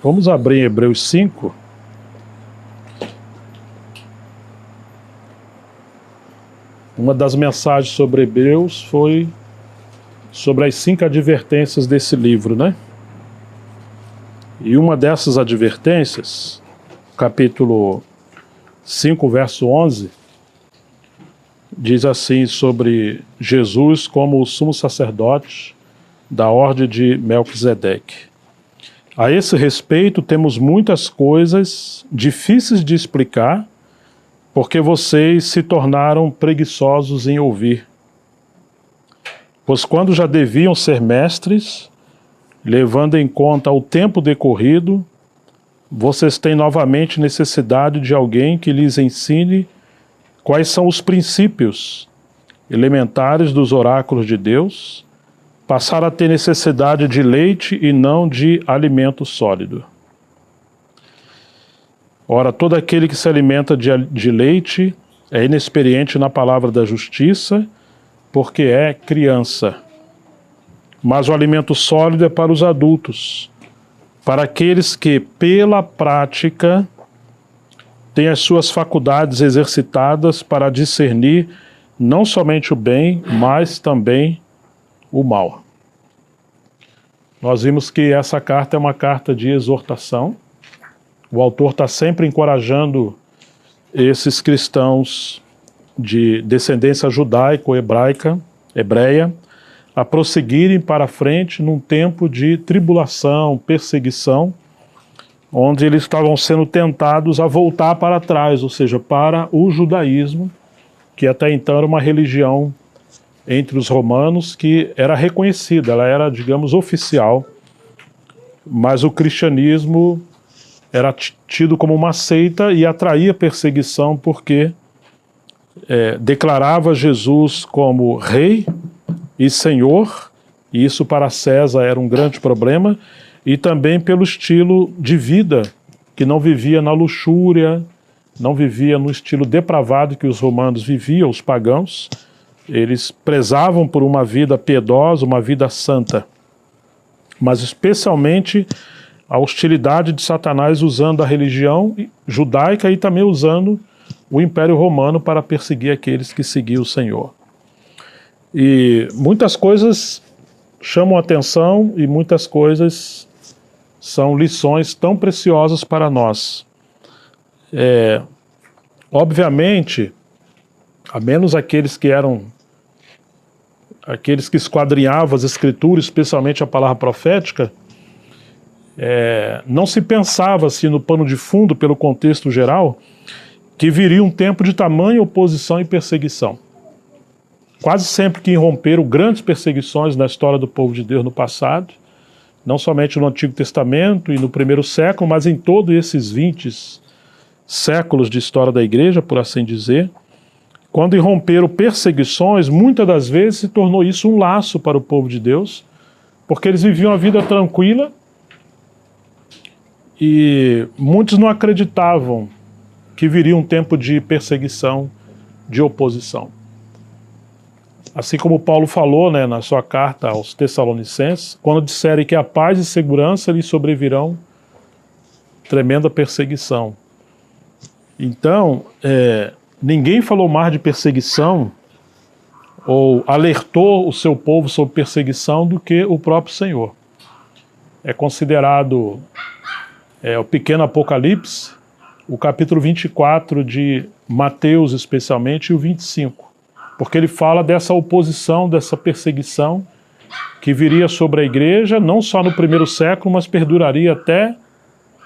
Vamos abrir em Hebreus 5. Uma das mensagens sobre Hebreus foi sobre as 5 advertências desse livro, né? E uma dessas advertências, capítulo 5, verso 11, diz assim sobre Jesus como o sumo sacerdote da ordem de Melquisedeque. A esse respeito, temos muitas coisas difíceis de explicar, porque vocês se tornaram preguiçosos em ouvir. Pois quando já deviam ser mestres, levando em conta o tempo decorrido, vocês têm novamente necessidade de alguém que lhes ensine quais são os princípios elementares dos oráculos de Deus, passaram a ter necessidade de leite e não de alimento sólido. Ora, todo aquele que se alimenta de leite é inexperiente na palavra da justiça, porque é criança. Mas o alimento sólido é para os adultos, para aqueles que, pela prática, têm as suas faculdades exercitadas para discernir não somente o bem, mas também o mal. Nós vimos que essa carta é uma carta de exortação. O autor está sempre encorajando esses cristãos de descendência hebreia, a prosseguirem para frente num tempo de tribulação, perseguição, onde eles estavam sendo tentados a voltar para trás, ou seja, para o judaísmo, que até então era uma religião entre os romanos que era reconhecida, ela era, digamos, oficial, mas o cristianismo era tido como uma seita e atraía perseguição porque declarava Jesus como rei e senhor, e isso para César era um grande problema, e também pelo estilo de vida, que não vivia na luxúria, não vivia no estilo depravado que os romanos viviam, os pagãos. Eles prezavam por uma vida piedosa, uma vida santa, mas especialmente a hostilidade de Satanás usando a religião judaica e também usando o Império Romano para perseguir aqueles que seguiam o Senhor. E muitas coisas chamam a atenção e muitas coisas são lições tão preciosas para nós. Obviamente, a menos aqueles que esquadrinhavam as Escrituras, especialmente a palavra profética, não se pensava assim no pano de fundo, pelo contexto geral, que viria um tempo de tamanha oposição e perseguição. Quase sempre que irromperam grandes perseguições na história do povo de Deus no passado, não somente no Antigo Testamento e no primeiro século, mas em todos esses 20 séculos de história da igreja, por assim dizer, quando irromperam perseguições, muitas das vezes se tornou isso um laço para o povo de Deus, porque eles viviam a vida tranquila e muitos não acreditavam que viria um tempo de perseguição, de oposição. Assim como Paulo falou, na sua carta aos Tessalonicenses, quando disserem que a paz e segurança lhes sobrevirão tremenda perseguição. Então, ninguém falou mais de perseguição ou alertou o seu povo sobre perseguição do que o próprio Senhor. É considerado o pequeno Apocalipse, o capítulo 24 de Mateus especialmente, e o 25. Porque ele fala dessa oposição, dessa perseguição que viria sobre a igreja, não só no primeiro século, mas perduraria até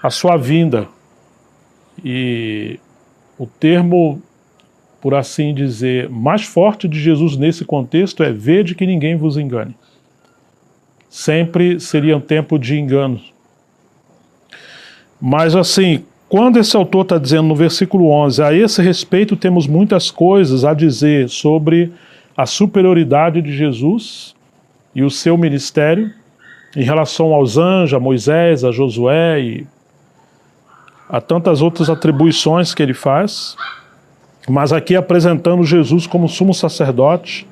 a sua vinda. E o termo, por assim dizer, mais forte de Jesus nesse contexto é: vede que ninguém vos engane. Sempre seria um tempo de engano. Mas assim, quando esse autor está dizendo no versículo 11, a esse respeito temos muitas coisas a dizer sobre a superioridade de Jesus e o seu ministério em relação aos anjos, a Moisés, a Josué e a tantas outras atribuições que ele faz, mas aqui apresentando Jesus como sumo sacerdote,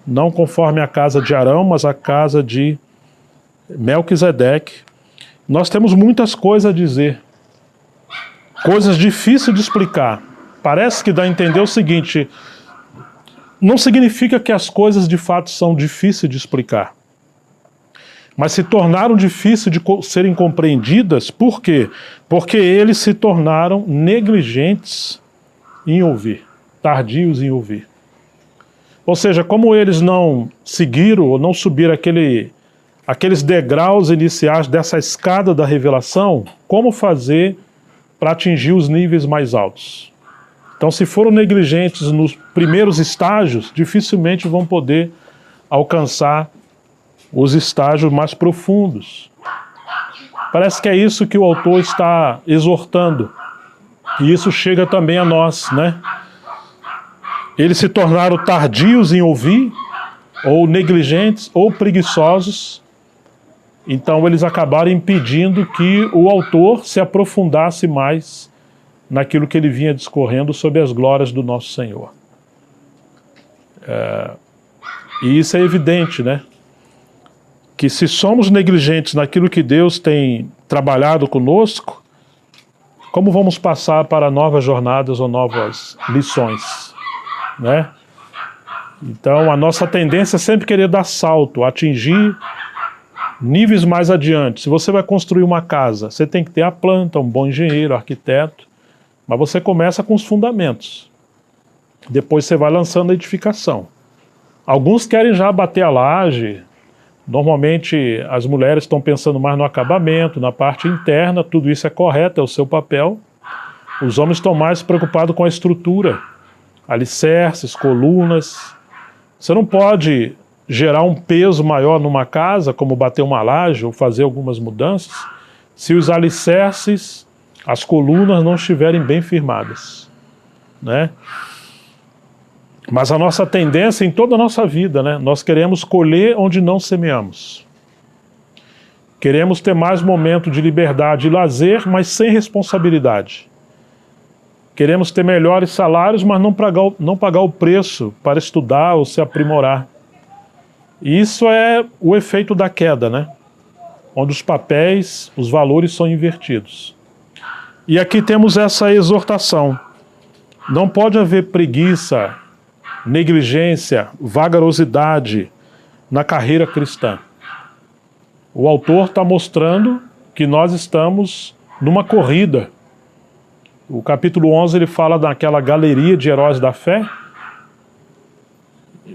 não conforme a casa de Arão, mas a casa de Melquisedeque. nós temos muitas coisas a dizer, coisas difíceis de explicar. Parece que dá a entender o seguinte: não significa que as coisas de fato são difíceis de explicar, mas se tornaram difíceis de serem compreendidas. Por quê? Porque eles se tornaram negligentes em ouvir, tardios em ouvir. Ou seja, como eles não seguiram ou não subiram aqueles degraus iniciais dessa escada da revelação, como fazer para atingir os níveis mais altos? Então, se foram negligentes nos primeiros estágios, dificilmente vão poder alcançar os estágios mais profundos. Parece que é isso que o autor está exortando. E isso chega também a nós, né? Eles se tornaram tardios em ouvir, ou negligentes, ou preguiçosos. Então eles acabaram impedindo que o autor se aprofundasse mais naquilo que ele vinha discorrendo sobre as glórias do nosso Senhor. E isso é evidente, né? Que se somos negligentes naquilo que Deus tem trabalhado conosco, como vamos passar para novas jornadas ou novas lições, né? Então a nossa tendência é sempre querer dar salto, atingir níveis mais adiante. Se você vai construir uma casa, você tem que ter a planta, um bom engenheiro, arquiteto, mas você começa com os fundamentos. Depois você vai lançando a edificação. Alguns querem já bater a laje. Normalmente as mulheres estão pensando mais no acabamento, na parte interna. Tudo isso é correto, é o seu papel. Os homens estão mais preocupados com a estrutura, alicerces, colunas. Você não pode gerar um peso maior numa casa, como bater uma laje ou fazer algumas mudanças, se os alicerces, as colunas não estiverem bem firmadas, né? Mas a nossa tendência em toda a nossa vida, né? Nós queremos colher onde não semeamos. Queremos ter mais momento de liberdade e lazer, mas sem responsabilidade. Queremos ter melhores salários, mas não pagar o preço para estudar ou se aprimorar. E isso é o efeito da queda, né? Onde os papéis, os valores são invertidos. E aqui temos essa exortação. Não pode haver preguiça, negligência, vagarosidade na carreira cristã. O autor está mostrando que nós estamos numa corrida. O capítulo 11 ele fala daquela galeria de heróis da fé,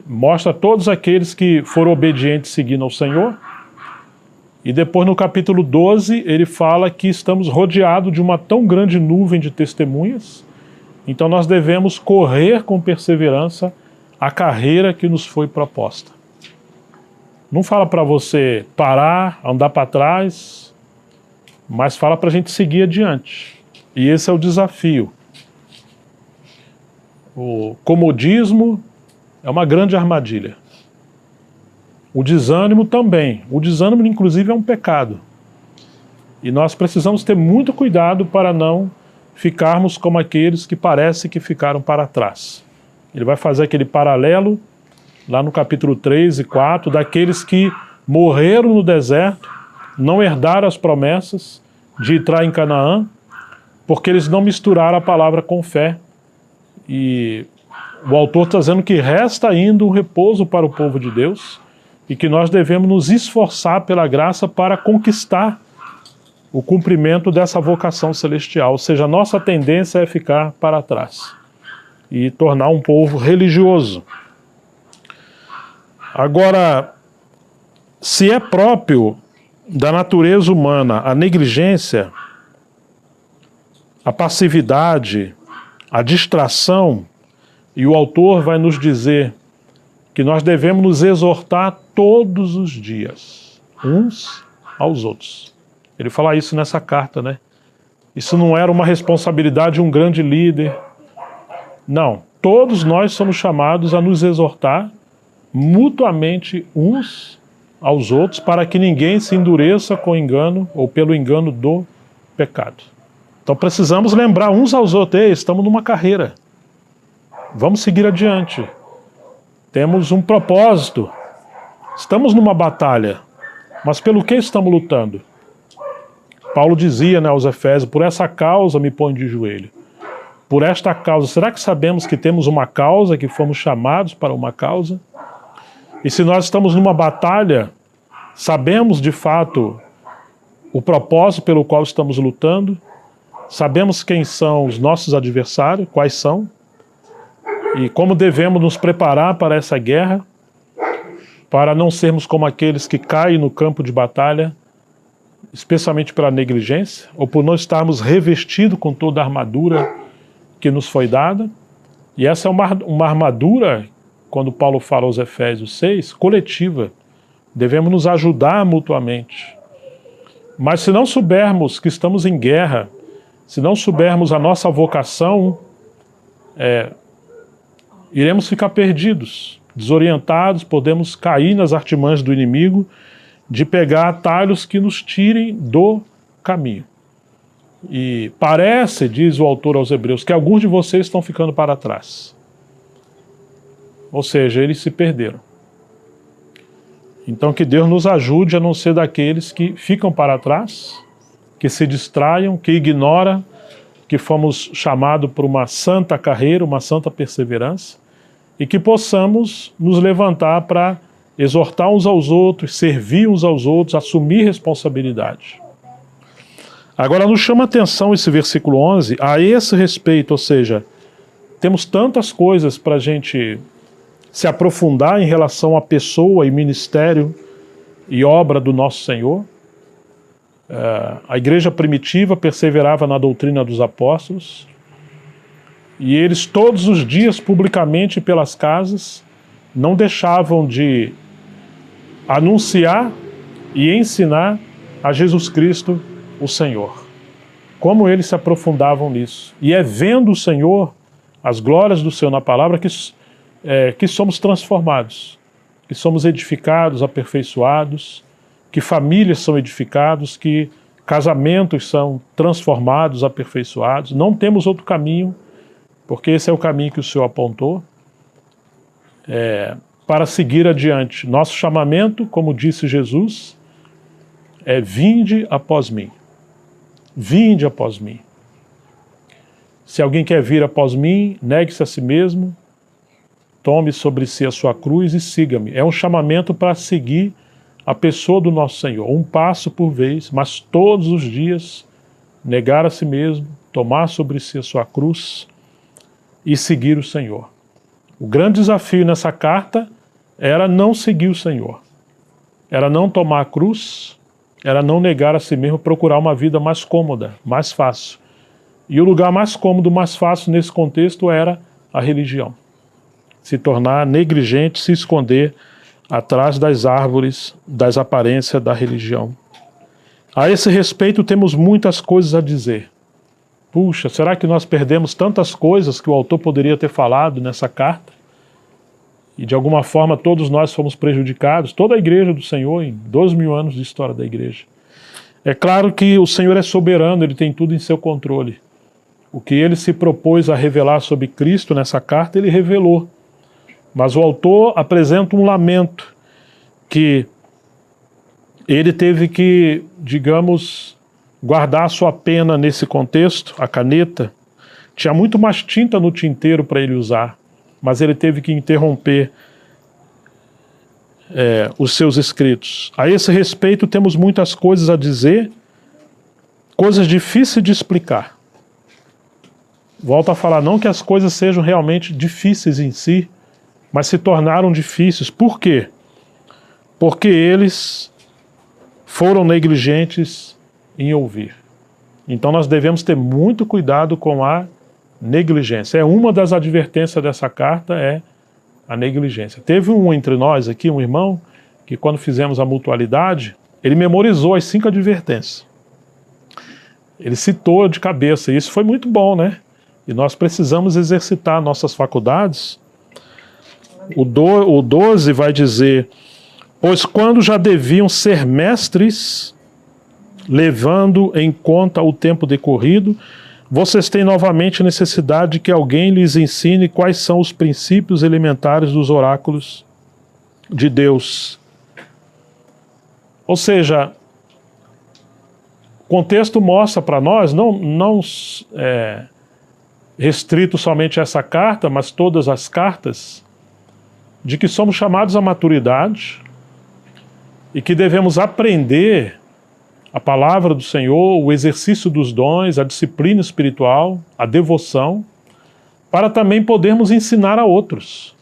mostra todos aqueles que foram obedientes seguindo ao Senhor, e depois no capítulo 12 ele fala que estamos rodeados de uma tão grande nuvem de testemunhas. Então nós devemos correr com perseverança a carreira que nos foi proposta. Não fala para você parar, andar para trás, mas fala para a gente seguir adiante. E esse é o desafio. O comodismo é uma grande armadilha. O desânimo também. O desânimo, inclusive, é um pecado. E nós precisamos ter muito cuidado para não ficarmos como aqueles que parece que ficaram para trás. Ele vai fazer aquele paralelo, lá no capítulo 3 e 4, daqueles que morreram no deserto, não herdaram as promessas de entrar em Canaã, porque eles não misturaram a palavra com fé. E o autor está dizendo que resta ainda um repouso para o povo de Deus e que nós devemos nos esforçar pela graça para conquistar o cumprimento dessa vocação celestial. Ou seja, a nossa tendência é ficar para trás e tornar um povo religioso. Agora, se é próprio da natureza humana a negligência, a passividade, a distração, e o autor vai nos dizer que nós devemos nos exortar todos os dias, uns aos outros. Ele fala isso nessa carta, né? Isso não era uma responsabilidade de um grande líder. Não, todos nós somos chamados a nos exortar mutuamente uns aos outros para que ninguém se endureça com o engano ou pelo engano do pecado. Então precisamos lembrar uns aos outros: ei, estamos numa carreira, vamos seguir adiante, temos um propósito, estamos numa batalha, mas pelo que estamos lutando? Paulo dizia, né, aos Efésios: por essa causa me ponho de joelho. Por esta causa. Será que sabemos que temos uma causa, que fomos chamados para uma causa? E se nós estamos numa batalha, sabemos de fato o propósito pelo qual estamos lutando? Sabemos quem são os nossos adversários, quais são? E como devemos nos preparar para essa guerra, para não sermos como aqueles que caem no campo de batalha, especialmente pela negligência, ou por não estarmos revestidos com toda a armadura que nos foi dada. E essa é uma armadura, quando Paulo fala aos Efésios 6, coletiva. Devemos nos ajudar mutuamente. Mas se não soubermos que estamos em guerra, se não soubermos a nossa vocação, iremos ficar perdidos, desorientados, podemos cair nas artimanhas do inimigo, de pegar atalhos que nos tirem do caminho. E parece, diz o autor aos Hebreus, que alguns de vocês estão ficando para trás. Ou seja, eles se perderam. Então que Deus nos ajude a não ser daqueles que ficam para trás, que se distraiam, que ignoram que fomos chamados por uma santa carreira, uma santa perseverança, e que possamos nos levantar para exortar uns aos outros, servir uns aos outros, assumir responsabilidade. Agora nos chama a atenção esse versículo 11, a esse respeito, ou seja, temos tantas coisas para a gente se aprofundar em relação à pessoa e ministério e obra do nosso Senhor. A igreja primitiva perseverava na doutrina dos apóstolos, e eles todos os dias, publicamente pelas casas, não deixavam de anunciar e ensinar a Jesus Cristo, o Senhor. Como eles se aprofundavam nisso. E é vendo o Senhor, as glórias do Senhor na palavra, que somos transformados, que somos edificados, aperfeiçoados, que famílias são edificadas, que casamentos são transformados, aperfeiçoados. Não temos outro caminho, porque esse é o caminho que o Senhor apontou, para seguir adiante. Nosso chamamento, como disse Jesus, é: vinde após mim. Vinde após mim. Se alguém quer vir após mim, negue-se a si mesmo, tome sobre si a sua cruz e siga-me. É um chamamento para seguir a pessoa do nosso Senhor, um passo por vez, mas todos os dias negar a si mesmo, tomar sobre si a sua cruz e seguir o Senhor. O grande desafio nessa carta era não seguir o Senhor, era não tomar a cruz, era não negar a si mesmo, procurar uma vida mais cômoda, mais fácil. E o lugar mais cômodo, mais fácil nesse contexto era a religião. Se tornar negligente, se esconder atrás das árvores, das aparências da religião. A esse respeito temos muitas coisas a dizer. Puxa, será que nós perdemos tantas coisas que o autor poderia ter falado nessa carta? E de alguma forma todos nós fomos prejudicados, toda a igreja do Senhor, em 2000 anos de história da igreja. É claro que o Senhor é soberano, Ele tem tudo em seu controle. O que Ele se propôs a revelar sobre Cristo nessa carta, Ele revelou. Mas o autor apresenta um lamento, que ele teve que, digamos, guardar a sua pena nesse contexto, a caneta. Tinha muito mais tinta no tinteiro para ele usar, mas ele teve que interromper os seus escritos. A esse respeito temos muitas coisas a dizer, coisas difíceis de explicar. Volto a falar, não que as coisas sejam realmente difíceis em si, mas se tornaram difíceis. Por quê? Porque eles foram negligentes em ouvir. Então nós devemos ter muito cuidado com a negligência. Uma das advertências dessa carta é a negligência. Teve um entre nós aqui, um irmão, que quando fizemos a mutualidade, ele memorizou as 5 advertências. Ele citou de cabeça, e isso foi muito bom, né? E nós precisamos exercitar nossas faculdades. O 12 vai dizer: pois quando já deviam ser mestres, levando em conta o tempo decorrido, vocês têm novamente necessidade de que alguém lhes ensine quais são os princípios elementares dos oráculos de Deus. Ou seja, contexto mostra para nós, não restrito somente a essa carta, mas todas as cartas, de que somos chamados à maturidade e que devemos aprender a palavra do Senhor, o exercício dos dons, a disciplina espiritual, a devoção, para também podermos ensinar a outros.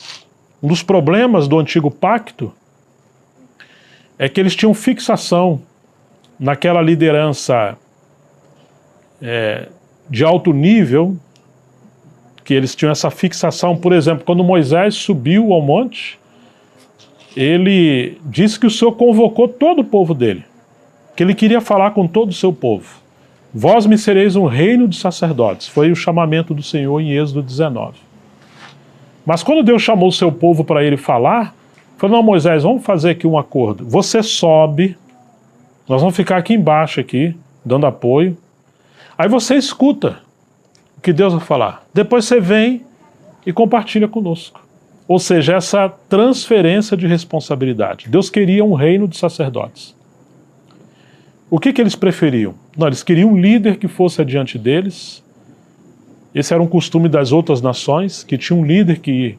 Um dos problemas do antigo pacto é que eles tinham fixação naquela liderança de alto nível, que eles tinham essa fixação. Por exemplo, quando Moisés subiu ao monte, ele disse que o Senhor convocou todo o povo dele, que ele queria falar com todo o seu povo. Vós me sereis um reino de sacerdotes. Foi o chamamento do Senhor em Êxodo 19. Mas quando Deus chamou o seu povo para ele falar, falou: não, Moisés, vamos fazer aqui um acordo. Você sobe, nós vamos ficar aqui embaixo, aqui, dando apoio. Aí você escuta o que Deus vai falar. Depois você vem e compartilha conosco. Ou seja, essa transferência de responsabilidade. Deus queria um reino de sacerdotes. O que eles preferiam? Não, eles queriam um líder que fosse adiante deles. Esse era um costume das outras nações, que tinha um líder que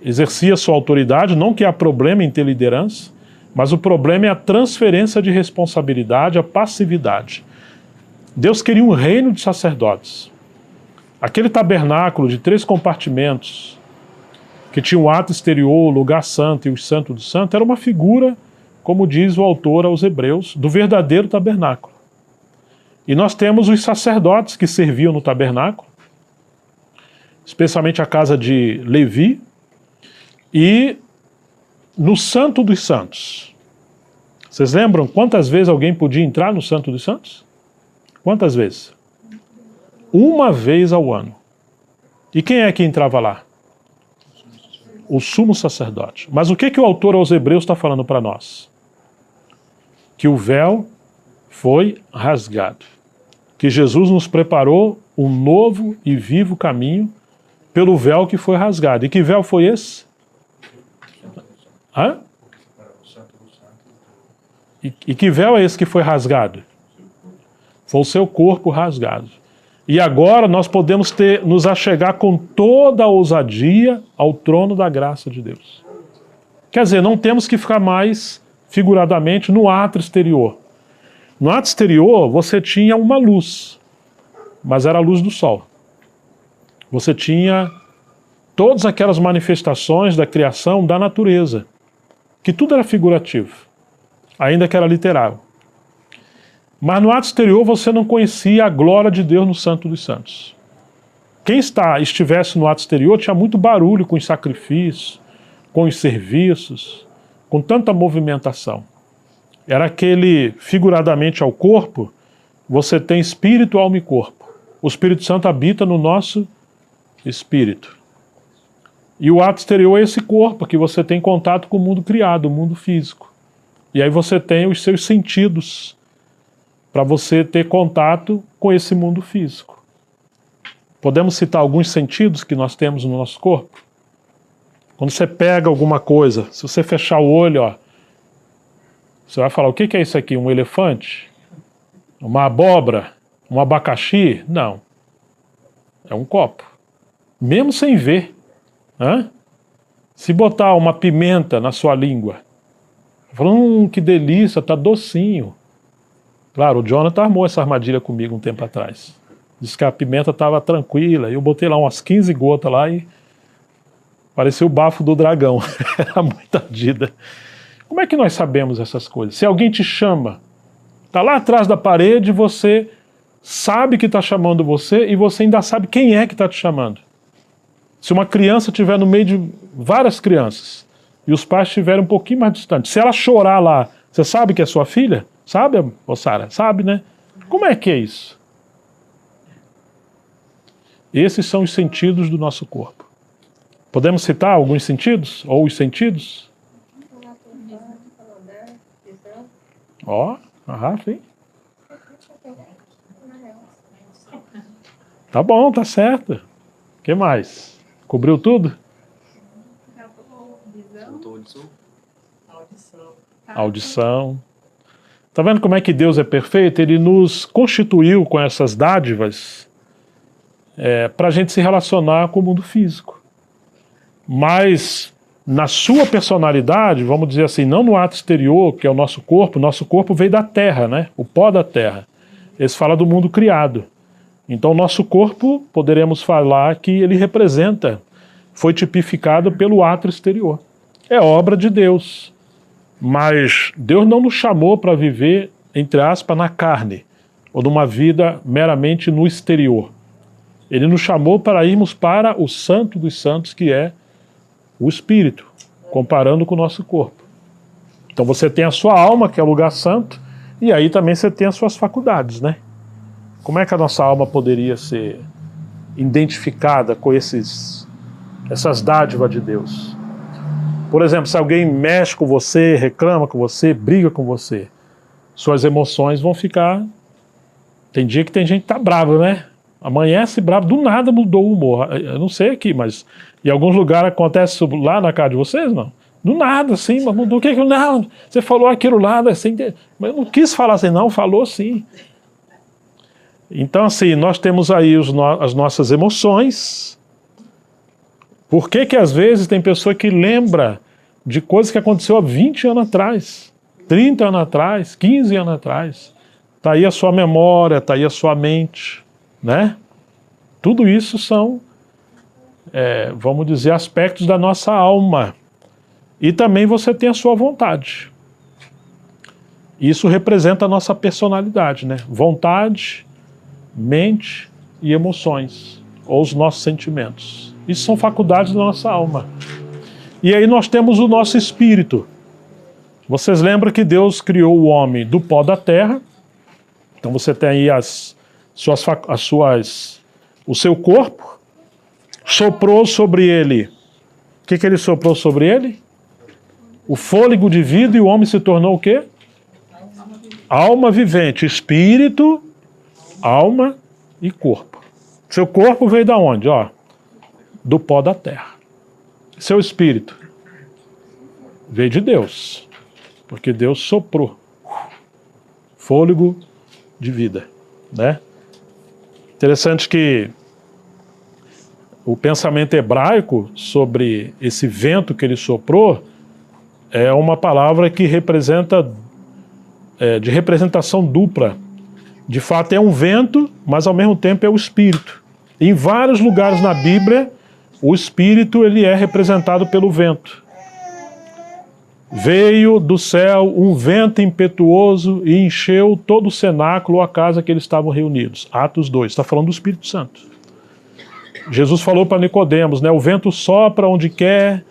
exercia sua autoridade. Não que há problema em ter liderança, mas o problema é a transferência de responsabilidade, a passividade. Deus queria um reino de sacerdotes. Aquele tabernáculo de 3 compartimentos, que tinha o ato exterior, o lugar santo e o santo do santo, era uma figura, como diz o autor aos Hebreus, do verdadeiro tabernáculo. E nós temos os sacerdotes que serviam no tabernáculo, especialmente a casa de Levi, e no Santo dos Santos. Vocês lembram quantas vezes alguém podia entrar no Santo dos Santos? Quantas vezes? Uma vez ao ano. E quem é que entrava lá? O sumo sacerdote. Mas o que o autor aos Hebreus está falando para nós? Que o véu foi rasgado. Que Jesus nos preparou um novo e vivo caminho pelo véu que foi rasgado. E que véu foi esse? Hã? E que véu é esse que foi rasgado? Foi o seu corpo rasgado. E agora nós podemos nos achegar com toda a ousadia ao trono da graça de Deus. Quer dizer, não temos que ficar mais, figuradamente, no ato exterior. No ato exterior, você tinha uma luz, mas era a luz do sol. Você tinha todas aquelas manifestações da criação, da natureza, que tudo era figurativo, ainda que era literal. Mas no ato exterior você não conhecia a glória de Deus no Santo dos Santos. Quem estivesse no ato exterior tinha muito barulho com os sacrifícios, com os serviços, com tanta movimentação. Era aquele, figuradamente ao corpo, você tem espírito, alma e corpo. O Espírito Santo habita no nosso espírito. E o ato exterior é esse corpo, que você tem contato com o mundo criado, o mundo físico. E aí você tem os seus sentidos, para você ter contato com esse mundo físico. Podemos citar alguns sentidos que nós temos no nosso corpo? Quando você pega alguma coisa, se você fechar o olho, ó, você vai falar: o que é isso aqui? Um elefante? Uma abóbora? Um abacaxi? Não. É um copo. Mesmo sem ver. Hã? Se botar uma pimenta na sua língua, falando: que delícia, tá docinho. Claro, o Jonathan armou essa armadilha comigo um tempo atrás. Disse que a pimenta estava tranquila, e eu botei lá umas 15 gotas lá e parecia o bafo do dragão. Era muito ardida. Como é que nós sabemos essas coisas? Se alguém te chama, está lá atrás da parede, você sabe que está chamando você e você ainda sabe quem é que está te chamando. Se uma criança estiver no meio de várias crianças e os pais estiverem um pouquinho mais distantes, se ela chorar lá, você sabe que é sua filha? Sabe, ô Sara? Sabe, né? Como é que é isso? Esses são os sentidos do nosso corpo. Podemos citar alguns sentidos? Ou os sentidos? Ó, a Rafa, hein? Tá bom, tá certo. O que mais? Cobriu tudo? Audição. Está vendo como é que Deus é perfeito? Ele nos constituiu com essas dádivas para a gente se relacionar com o mundo físico. Mas na sua personalidade, vamos dizer assim, não no ato exterior, que é o nosso corpo veio da terra, né? O pó da terra. Esse fala do mundo criado. Então o nosso corpo, poderemos falar que ele representa, foi tipificado pelo ato exterior. É obra de Deus. Mas Deus não nos chamou para viver, entre aspas, na carne, ou numa vida meramente no exterior. Ele nos chamou para irmos para o santo dos santos, que é o espírito, comparando com o nosso corpo. Então você tem a sua alma, que é o lugar santo, e aí também você tem as suas faculdades, né? Como é que a nossa alma poderia ser identificada com essas dádivas de Deus? Por exemplo, se alguém mexe com você, reclama com você, briga com você, suas emoções vão ficar... Tem dia que tem gente que tá brava, né? Amanhece bravo, do nada mudou o humor. Eu não sei aqui, mas em alguns lugares acontece isso lá na casa de vocês, não? Do nada, assim, mas mudou. O que? Não, você falou aquilo lá, assim, mas eu não quis falar assim, não, falou sim. Então, assim, nós temos aí as nossas emoções. Por que às vezes tem pessoa que lembra de coisas que aconteceu há 20 anos atrás, 30 anos atrás, 15 anos atrás? Está aí a sua memória, está aí a sua mente, né? Tudo isso são, vamos dizer, aspectos da nossa alma. E também você tem a sua vontade. Isso representa a nossa personalidade, né? Vontade, mente e emoções, ou os nossos sentimentos. Isso são faculdades da nossa alma. E aí nós temos o nosso espírito. Vocês lembram que Deus criou o homem do pó da terra. Então você tem aí o seu corpo, soprou sobre ele. O que ele soprou sobre ele? O fôlego de vida, e o homem se tornou o quê? Alma vivente. Espírito, alma e corpo. Seu corpo veio da onde? Ó, do pó da terra. Seu espírito veio de Deus, porque Deus soprou fôlego de vida, né? Interessante que o pensamento hebraico sobre esse vento que ele soprou é uma palavra que representa, de representação dupla. De fato é um vento, mas ao mesmo tempo é o espírito. Em vários lugares na Bíblia, o espírito ele é representado pelo vento. Veio do céu um vento impetuoso e encheu todo o cenáculo ou a casa que eles estavam reunidos. Atos 2, está falando do Espírito Santo. Jesus falou para Nicodemos, né? O vento sopra onde quer,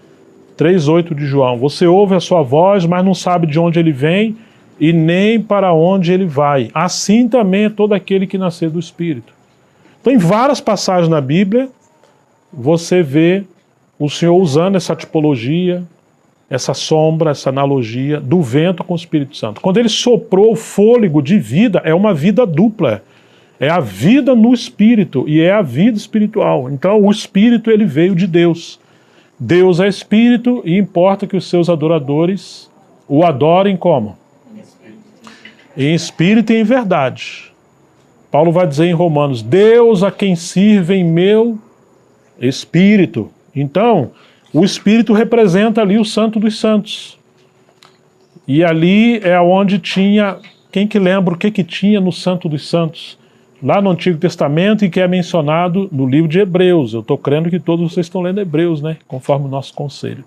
3:8 de João. Você ouve a sua voz, mas não sabe de onde ele vem e nem para onde ele vai. Assim também é todo aquele que nasceu do Espírito. Então, em várias passagens na Bíblia, você vê o Senhor usando essa tipologia, essa sombra, essa analogia do vento com o Espírito Santo. Quando ele soprou o fôlego de vida, é uma vida dupla. É a vida no Espírito e é a vida espiritual. Então o Espírito ele veio de Deus. Deus é Espírito e importa que os seus adoradores o adorem como? Em espírito e em verdade. Paulo vai dizer em Romanos, Deus a quem sirvem meu espírito. Então, o Espírito representa ali o Santo dos Santos. E ali é onde tinha, quem que lembra o que tinha no Santo dos Santos? Lá no Antigo Testamento e que é mencionado no livro de Hebreus. Eu estou crendo que todos vocês estão lendo Hebreus, né? Conforme o nosso conselho.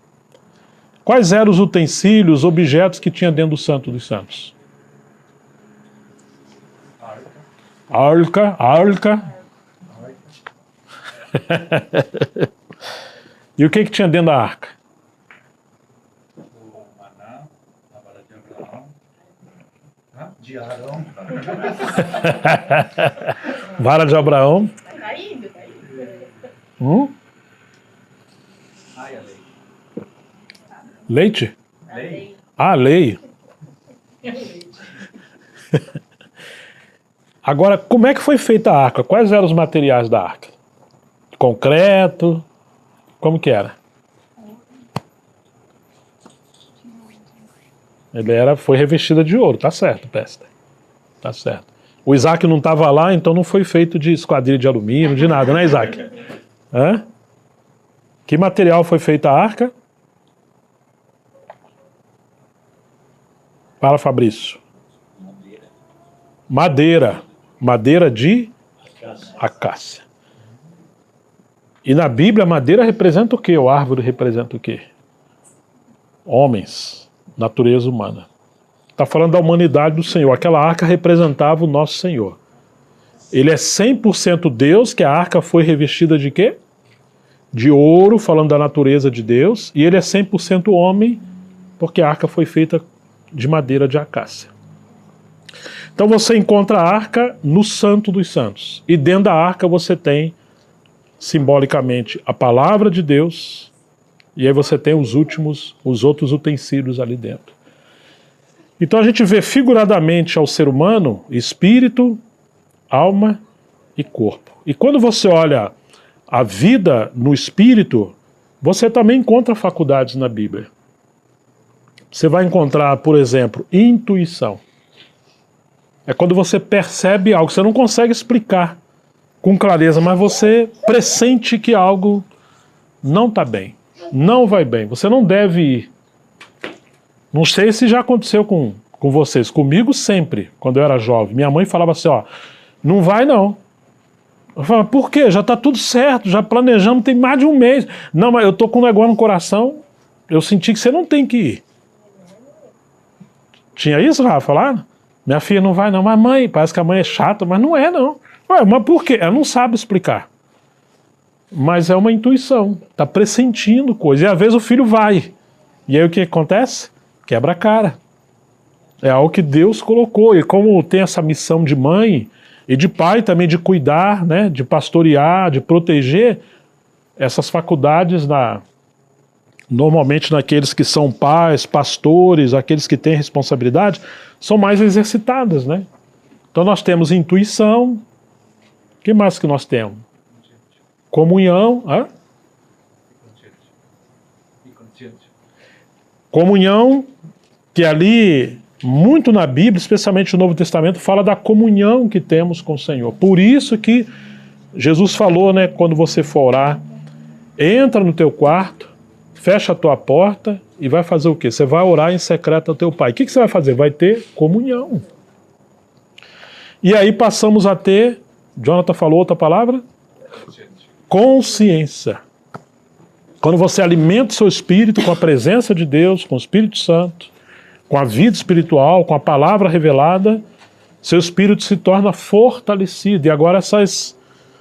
Quais eram os utensílios, objetos que tinha dentro do Santo dos Santos? Arca. E o que tinha dentro da arca? O maná, a vara de Abraão. De Arão. Vara de Abraão. Tá indo. Ai, a lei. Leite? Lei? Ah, lei. Agora, como é que foi feita a arca? Quais eram os materiais da arca? Concreto? Como que era? Foi revestida de ouro, tá certo, Pester. Tá certo. O Isaac não estava lá, então não foi feito de esquadrilha de alumínio, de nada, né, Isaac? Hã? Que material foi feita a arca? Fala, Fabrício. Madeira. Madeira de acácia. E na Bíblia, a madeira representa o quê? O árvore representa o quê? Homens, natureza humana. Está falando da humanidade do Senhor. Aquela arca representava o nosso Senhor. Ele é 100% Deus, que a arca foi revestida de quê? De ouro, falando da natureza de Deus. E ele é 100% homem, porque a arca foi feita de madeira de acácia. Então você encontra a arca no Santo dos Santos. E dentro da arca você tem, simbolicamente, a palavra de Deus. E aí você tem os outros utensílios ali dentro. Então a gente vê figuradamente ao ser humano espírito, alma e corpo. E quando você olha a vida no espírito, você também encontra faculdades na Bíblia. Você vai encontrar, por exemplo, intuição. É quando você percebe algo, você não consegue explicar com clareza, mas você pressente que algo não está bem, não vai bem, você não deve ir. Não sei se já aconteceu com vocês, comigo sempre, quando eu era jovem. Minha mãe falava assim, ó, não vai não. Eu falava, por quê? Já está tudo certo, já planejamos, tem mais de um mês. Não, mas eu estou com um negócio no coração, eu senti que você não tem que ir. Tinha isso, Rafa, lá? Minha filha não vai não, mas mãe, parece que a mãe é chata, mas não é não. Ué, mas por quê? Ela não sabe explicar. Mas é uma intuição, está pressentindo coisa. E às vezes o filho vai. E aí o que acontece? Quebra a cara. É algo que Deus colocou. E como tem essa missão de mãe e de pai também de cuidar, né, de pastorear, de proteger, essas faculdades normalmente naqueles que são pais, pastores, aqueles que têm responsabilidade, são mais exercitadas, né? Então nós temos intuição. O que mais que nós temos? Comunhão. Hã? Comunhão, que ali, muito na Bíblia, especialmente no Novo Testamento, fala da comunhão que temos com o Senhor. Por isso que Jesus falou, né, quando você for orar, entra no teu quarto, fecha a tua porta e vai fazer o quê? Você vai orar em secreto ao teu Pai. O que você vai fazer? Vai ter comunhão. E aí passamos a ter, Jonathan falou outra palavra? Consciência. Quando você alimenta o seu espírito com a presença de Deus, com o Espírito Santo, com a vida espiritual, com a palavra revelada, seu espírito se torna fortalecido. E agora essas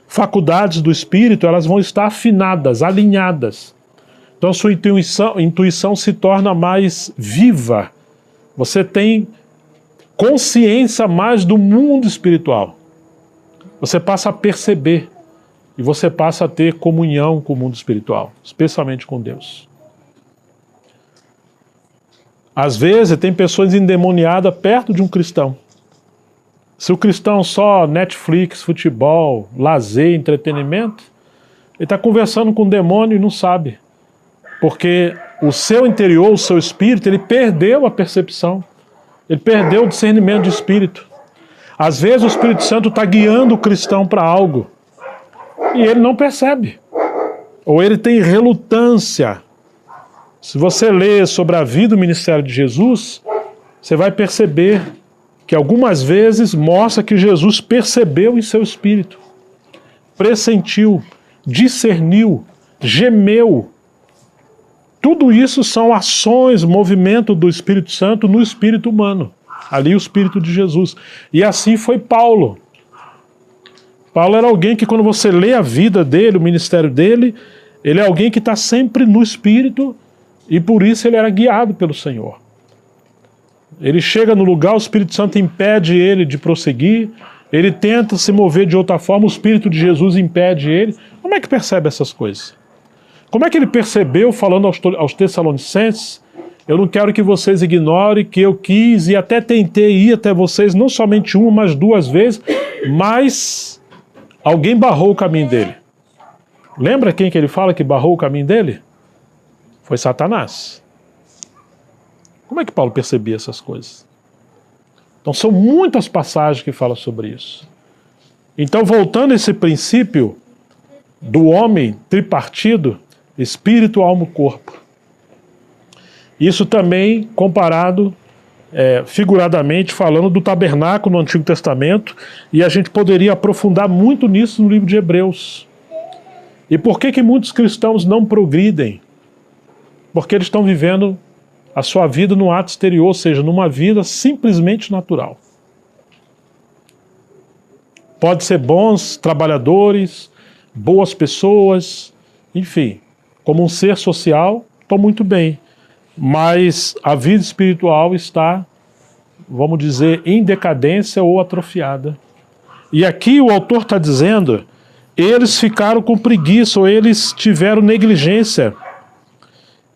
faculdades do espírito, elas vão estar afinadas, alinhadas. Então sua intuição se torna mais viva. Você tem consciência mais do mundo espiritual. Você passa a perceber. E você passa a ter comunhão com o mundo espiritual, especialmente com Deus. Às vezes tem pessoas endemoniadas perto de um cristão. Se o cristão só Netflix, futebol, lazer, entretenimento, ele está conversando com o demônio e não sabe. Porque o seu interior, o seu espírito, ele perdeu a percepção. Ele perdeu o discernimento de espírito. Às vezes o Espírito Santo está guiando o cristão para algo. E ele não percebe. Ou ele tem relutância. Se você ler sobre a vida e o ministério de Jesus, você vai perceber que algumas vezes mostra que Jesus percebeu em seu espírito, pressentiu, discerniu, gemeu. Tudo isso são ações, movimento do Espírito Santo no espírito humano. Ali o Espírito de Jesus. E assim foi Paulo. Paulo era alguém que, quando você lê a vida dele, o ministério dele, ele é alguém que está sempre no Espírito e por isso ele era guiado pelo Senhor. Ele chega no lugar, o Espírito Santo impede ele de prosseguir, ele tenta se mover de outra forma, o Espírito de Jesus impede ele. Como é que percebe essas coisas? Como é que ele percebeu, falando aos Tessalonicenses, eu não quero que vocês ignorem que eu quis e até tentei ir até vocês, não somente uma, mas duas vezes, mas alguém barrou o caminho dele. Lembra quem que ele fala que barrou o caminho dele? Foi Satanás. Como é que Paulo percebia essas coisas? Então são muitas passagens que falam sobre isso. Então, voltando a esse princípio do homem tripartido, espírito, alma e corpo. Isso também comparado, figuradamente, falando do tabernáculo no Antigo Testamento, e a gente poderia aprofundar muito nisso no livro de Hebreus. E por que muitos cristãos não progridem? Porque eles estão vivendo a sua vida no ato exterior, ou seja, numa vida simplesmente natural. Pode ser bons trabalhadores, boas pessoas, enfim, como um ser social, estou muito bem. Mas a vida espiritual está, vamos dizer, em decadência ou atrofiada. E aqui o autor está dizendo, eles ficaram com preguiça, ou eles tiveram negligência.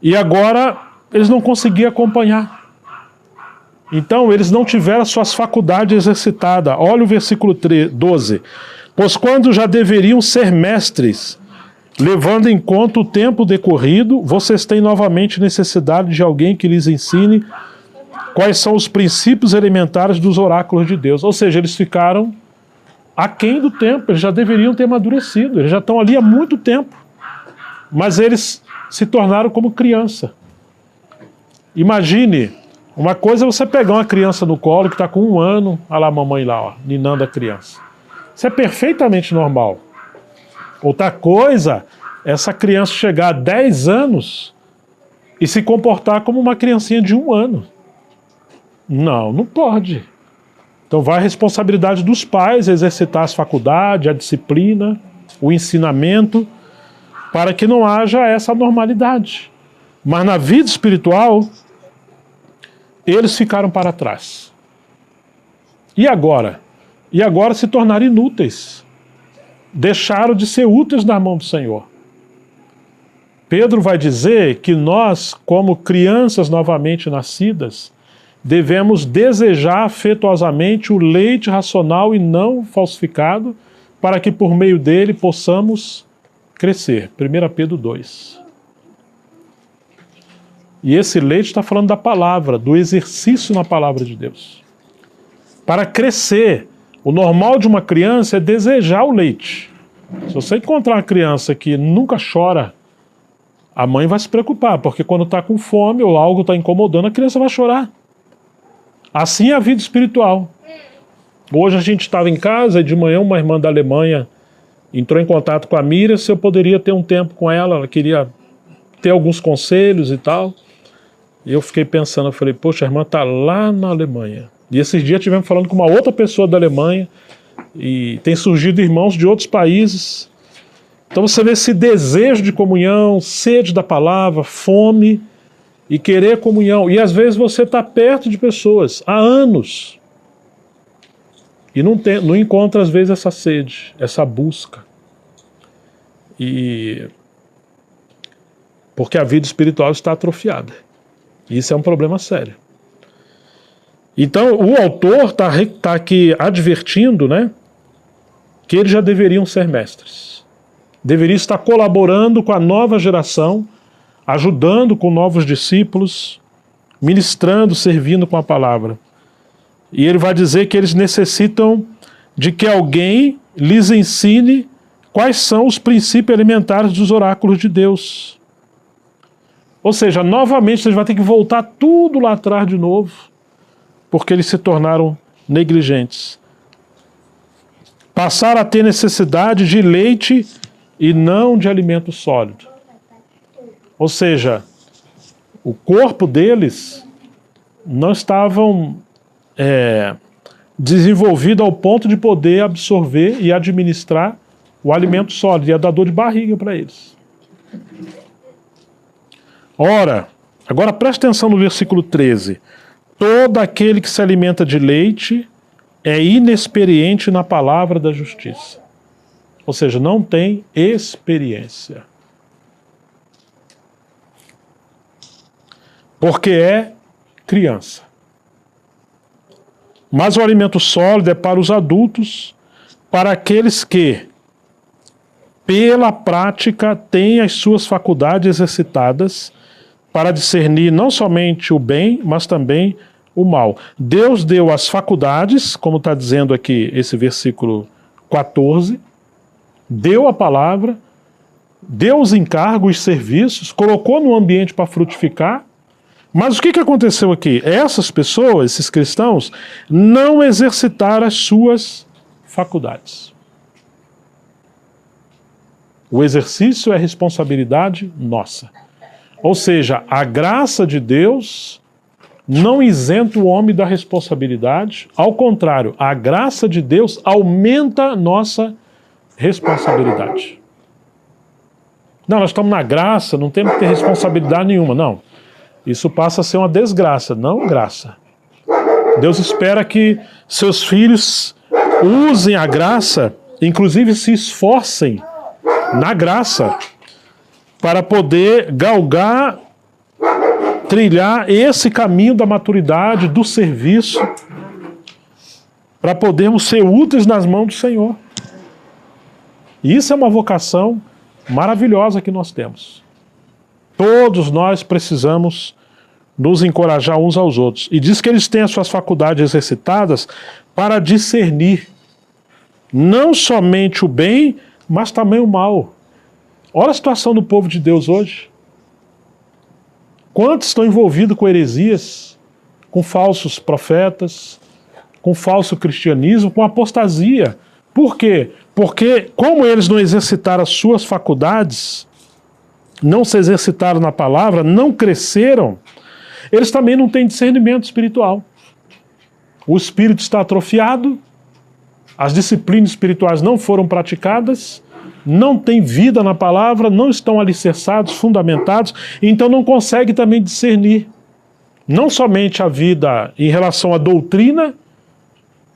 E agora eles não conseguiam acompanhar. Então eles não tiveram suas faculdades exercitadas. Olha o versículo 12. Pois quando já deveriam ser mestres, levando em conta o tempo decorrido, vocês têm novamente necessidade de alguém que lhes ensine quais são os princípios elementares dos oráculos de Deus. Ou seja, eles ficaram aquém do tempo, eles já deveriam ter amadurecido, eles já estão ali há muito tempo. Mas eles se tornaram como criança. Imagine, uma coisa é você pegar uma criança no colo que está com 1 ano, olha lá a mamãe lá, ó, ninando a criança. Isso é perfeitamente normal. Outra coisa, essa criança chegar a 10 anos e se comportar como uma criancinha de 1 ano. Não, não pode. Então vai a responsabilidade dos pais exercitar as faculdades, a disciplina, o ensinamento, para que não haja essa normalidade. Mas na vida espiritual, eles ficaram para trás. E agora? E agora se tornaram inúteis. Deixaram de ser úteis na mão do Senhor. Pedro vai dizer que nós, como crianças novamente nascidas, devemos desejar afetuosamente o leite racional e não falsificado, para que por meio dele possamos crescer. 1 Pedro 2. E esse leite está falando da palavra, do exercício na palavra de Deus. Para crescer, o normal de uma criança é desejar o leite. Se você encontrar uma criança que nunca chora, a mãe vai se preocupar, porque quando está com fome ou algo está incomodando, a criança vai chorar. Assim é a vida espiritual. Hoje a gente estava em casa e de manhã uma irmã da Alemanha entrou em contato com a Miriam se eu poderia ter um tempo com ela, ela queria ter alguns conselhos e tal. E eu fiquei pensando, eu falei, poxa, a irmã está lá na Alemanha. E esses dias estivemos falando com uma outra pessoa da Alemanha e tem surgido irmãos de outros países. Então você vê esse desejo de comunhão, sede da palavra, fome e querer comunhão. E às vezes você está perto de pessoas há anos e não encontra às vezes essa sede, essa busca. Porque a vida espiritual está atrofiada. Isso é um problema sério. Então, o autor está aqui advertindo, né, que eles já deveriam ser mestres. Deveriam estar colaborando com a nova geração, ajudando com novos discípulos, ministrando, servindo com a palavra. E ele vai dizer que eles necessitam de que alguém lhes ensine quais são os princípios elementares dos oráculos de Deus. Ou seja, novamente vocês vão ter que voltar tudo lá atrás de novo, porque eles se tornaram negligentes. Passaram a ter necessidade de leite e não de alimento sólido. Ou seja, o corpo deles não estavam desenvolvido ao ponto de poder absorver e administrar o alimento sólido, ia dar dor de barriga para eles. Ora, agora preste atenção no versículo 13. Todo aquele que se alimenta de leite é inexperiente na palavra da justiça. Ou seja, não tem experiência. Porque é criança. Mas o alimento sólido é para os adultos, para aqueles que, pela prática, têm as suas faculdades exercitadas, para discernir não somente o bem, mas também o mal. Deus deu as faculdades, como está dizendo aqui esse versículo 14, deu a palavra, deu os encargos, os serviços, colocou no ambiente para frutificar. Mas o que aconteceu aqui? Essas pessoas, esses cristãos, não exercitaram as suas faculdades. O exercício é responsabilidade nossa. Ou seja, a graça de Deus não isenta o homem da responsabilidade. Ao contrário, a graça de Deus aumenta a nossa responsabilidade. Não, nós estamos na graça, não temos que ter responsabilidade nenhuma, não. Isso passa a ser uma desgraça, não graça. Deus espera que seus filhos usem a graça, inclusive se esforcem na graça, para poder galgar, trilhar esse caminho da maturidade, do serviço, para podermos ser úteis nas mãos do Senhor. E isso é uma vocação maravilhosa que nós temos. Todos nós precisamos nos encorajar uns aos outros. E diz que eles têm as suas faculdades exercitadas para discernir não somente o bem, mas também o mal. Olha a situação do povo de Deus hoje. Quantos estão envolvidos com heresias, com falsos profetas, com falso cristianismo, com apostasia? Por quê? Porque como eles não exercitaram as suas faculdades, não se exercitaram na palavra, não cresceram, eles também não têm discernimento espiritual. O espírito está atrofiado, as disciplinas espirituais não foram praticadas, não têm vida na palavra, não estão alicerçados, fundamentados, então não consegue também discernir não somente a vida em relação à doutrina,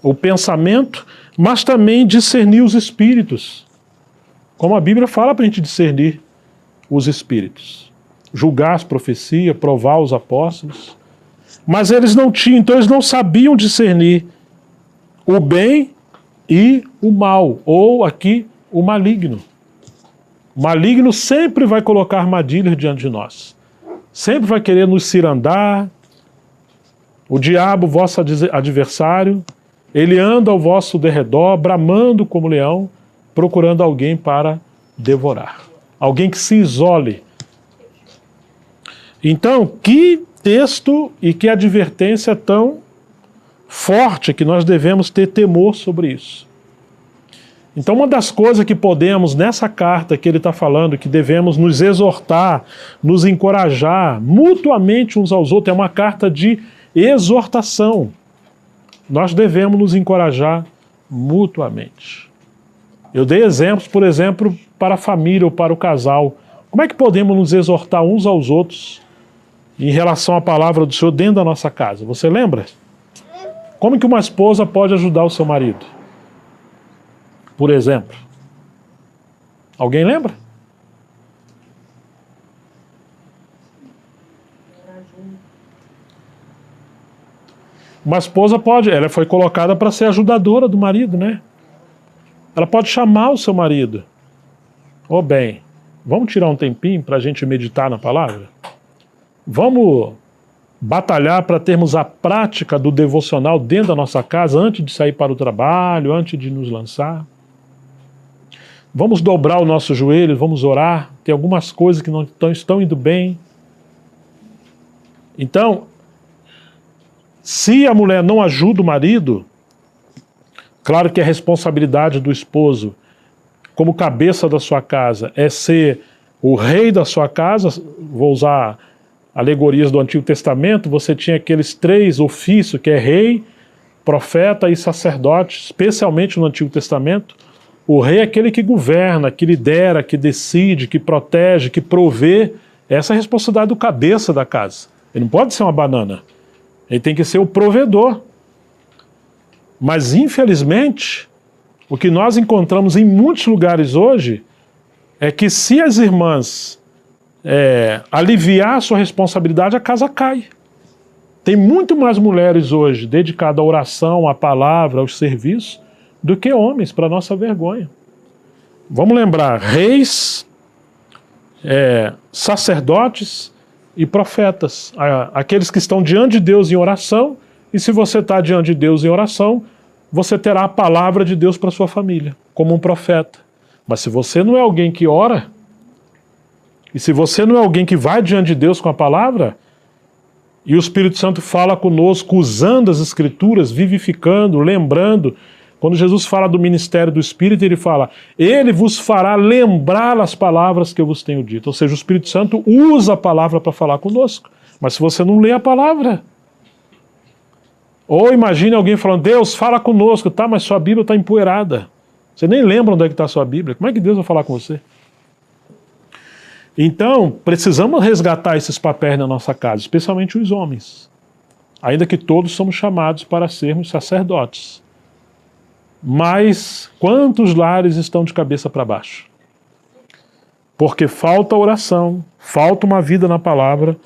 o pensamento, mas também discernir os espíritos. Como a Bíblia fala para a gente discernir os espíritos. Julgar as profecias, provar os apóstolos. Mas eles não tinham, então eles não sabiam discernir o bem e o mal, ou aqui o maligno. O maligno sempre vai colocar armadilhas diante de nós. Sempre vai querer nos cirandar. O diabo, vosso adversário, ele anda ao vosso derredor, bramando como leão, procurando alguém para devorar. Alguém que se isole. Então, que texto e que advertência tão forte que nós devemos ter temor sobre isso. Então, uma das coisas que podemos, nessa carta que ele está falando, que devemos nos exortar, nos encorajar mutuamente uns aos outros, é uma carta de exortação. Nós devemos nos encorajar mutuamente. Eu dei exemplos, por exemplo, para a família ou para o casal. Como é que podemos nos exortar uns aos outros em relação à palavra do Senhor dentro da nossa casa? Você lembra? Como que uma esposa pode ajudar o seu marido? Por exemplo. Alguém lembra? Uma esposa pode, ela foi colocada para ser ajudadora do marido, né? Ela pode chamar o seu marido. Ô bem, vamos tirar um tempinho para a gente meditar na palavra? Vamos batalhar para termos a prática do devocional dentro da nossa casa antes de sair para o trabalho, antes de nos lançar? Vamos dobrar o nosso joelho, vamos orar. Tem algumas coisas que não estão indo bem. Então, se a mulher não ajuda o marido, claro que a responsabilidade do esposo, como cabeça da sua casa, é ser o rei da sua casa. Vou usar alegorias do Antigo Testamento. Você tinha aqueles 3 ofícios, que é rei, profeta e sacerdote, especialmente no Antigo Testamento. O rei é aquele que governa, que lidera, que decide, que protege, que provê. Essa é a responsabilidade do cabeça da casa. Ele não pode ser uma banana. Ele tem que ser o provedor. Mas, infelizmente, o que nós encontramos em muitos lugares hoje é que se as irmãs aliviar a sua responsabilidade, a casa cai. Tem muito mais mulheres hoje dedicadas à oração, à palavra, aos serviços, do que homens, para nossa vergonha. Vamos lembrar, reis, sacerdotes, e profetas. Aqueles que estão diante de Deus em oração, e se você está diante de Deus em oração, você terá a palavra de Deus para sua família, como um profeta. Mas se você não é alguém que ora, e se você não é alguém que vai diante de Deus com a palavra, e o Espírito Santo fala conosco usando as Escrituras, vivificando, lembrando. Quando Jesus fala do ministério do Espírito, ele fala: ele vos fará lembrar as palavras que eu vos tenho dito. Ou seja, o Espírito Santo usa a palavra para falar conosco. Mas se você não lê a palavra... Ou imagine alguém falando: Deus, fala conosco, tá, mas sua Bíblia está empoeirada. Você nem lembra onde é que está a sua Bíblia. Como é que Deus vai falar com você? Então, precisamos resgatar esses papéis na nossa casa, especialmente os homens. Ainda que todos somos chamados para sermos sacerdotes. Mas quantos lares estão de cabeça para baixo? Porque falta oração, falta uma vida na palavra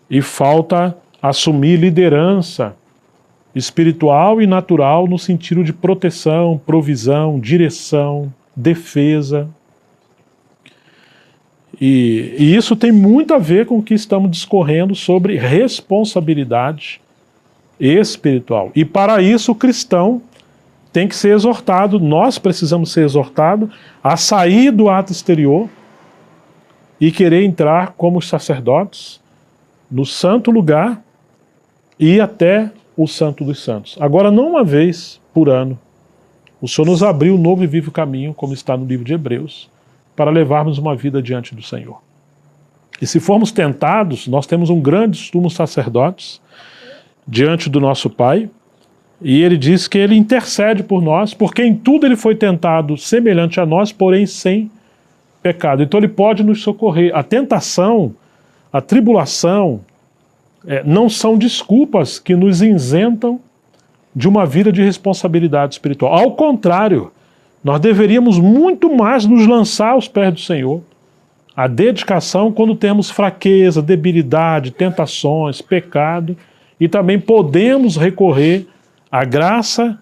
e falta assumir liderança espiritual e natural no sentido de proteção, provisão, direção, defesa. E isso tem muito a ver com o que estamos discorrendo sobre responsabilidade espiritual. E para isso o cristão tem que ser exortado, nós precisamos ser exortados a sair do ato exterior e querer entrar como sacerdotes no santo lugar e ir até o Santo dos Santos. Agora, não uma vez por ano, o Senhor nos abriu um novo e vivo caminho, como está no livro de Hebreus, para levarmos uma vida diante do Senhor. E se formos tentados, nós temos um grande sumo sacerdote diante do nosso Pai, e ele diz que ele intercede por nós, porque em tudo ele foi tentado semelhante a nós, porém sem pecado. Então ele pode nos socorrer. A tentação, a tribulação, não são desculpas que nos isentam de uma vida de responsabilidade espiritual. Ao contrário, nós deveríamos muito mais nos lançar aos pés do Senhor. A dedicação quando temos fraqueza, debilidade, tentações, pecado, e também podemos recorrer à graça,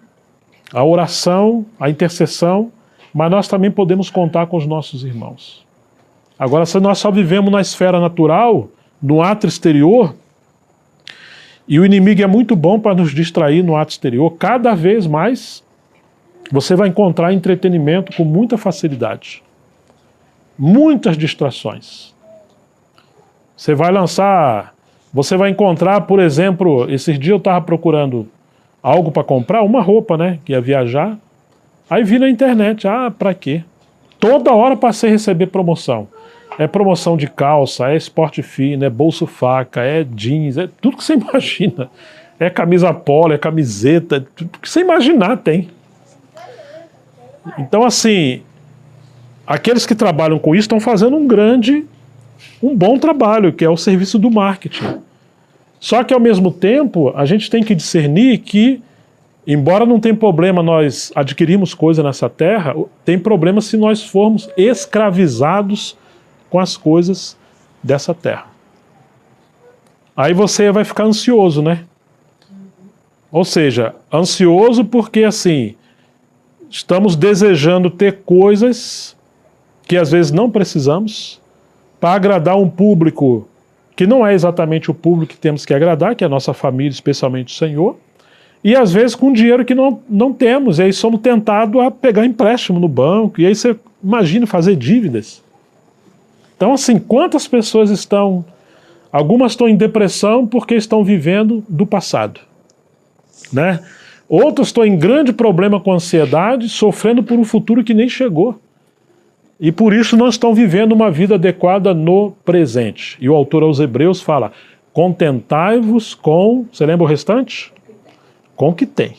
à oração, à intercessão, mas nós também podemos contar com os nossos irmãos. Agora, se nós só vivemos na esfera natural, no ato exterior, e o inimigo é muito bom para nos distrair no ato exterior, cada vez mais você vai encontrar entretenimento com muita facilidade. Muitas distrações. Você vai encontrar, por exemplo, esses dias eu estava procurando algo para comprar, uma roupa, né, que ia viajar, aí vi na internet, para quê? Toda hora passei a receber promoção. É promoção de calça, é esporte fino, é bolso faca, é jeans, é tudo que você imagina. É camisa polo, é camiseta, tudo que você imaginar tem. Então, assim, aqueles que trabalham com isso estão fazendo um bom trabalho, que é o serviço do marketing. Só que, ao mesmo tempo, a gente tem que discernir que, embora não tenha problema nós adquirirmos coisa nessa terra, tem problema se nós formos escravizados com as coisas dessa terra. Aí você vai ficar ansioso, né? Ou seja, ansioso porque, assim, estamos desejando ter coisas que às vezes não precisamos para agradar um público que não é exatamente o público que temos que agradar, que é a nossa família, especialmente o Senhor, e às vezes com dinheiro que não temos, e aí somos tentados a pegar empréstimo no banco, e aí você imagina fazer dívidas. Então, assim, quantas pessoas estão... Algumas estão em depressão porque estão vivendo do passado, né? Outras estão em grande problema com ansiedade, sofrendo por um futuro que nem chegou. E por isso não estão vivendo uma vida adequada no presente. E o autor aos Hebreus fala, contentai-vos com... Você lembra o restante? Com o que tem.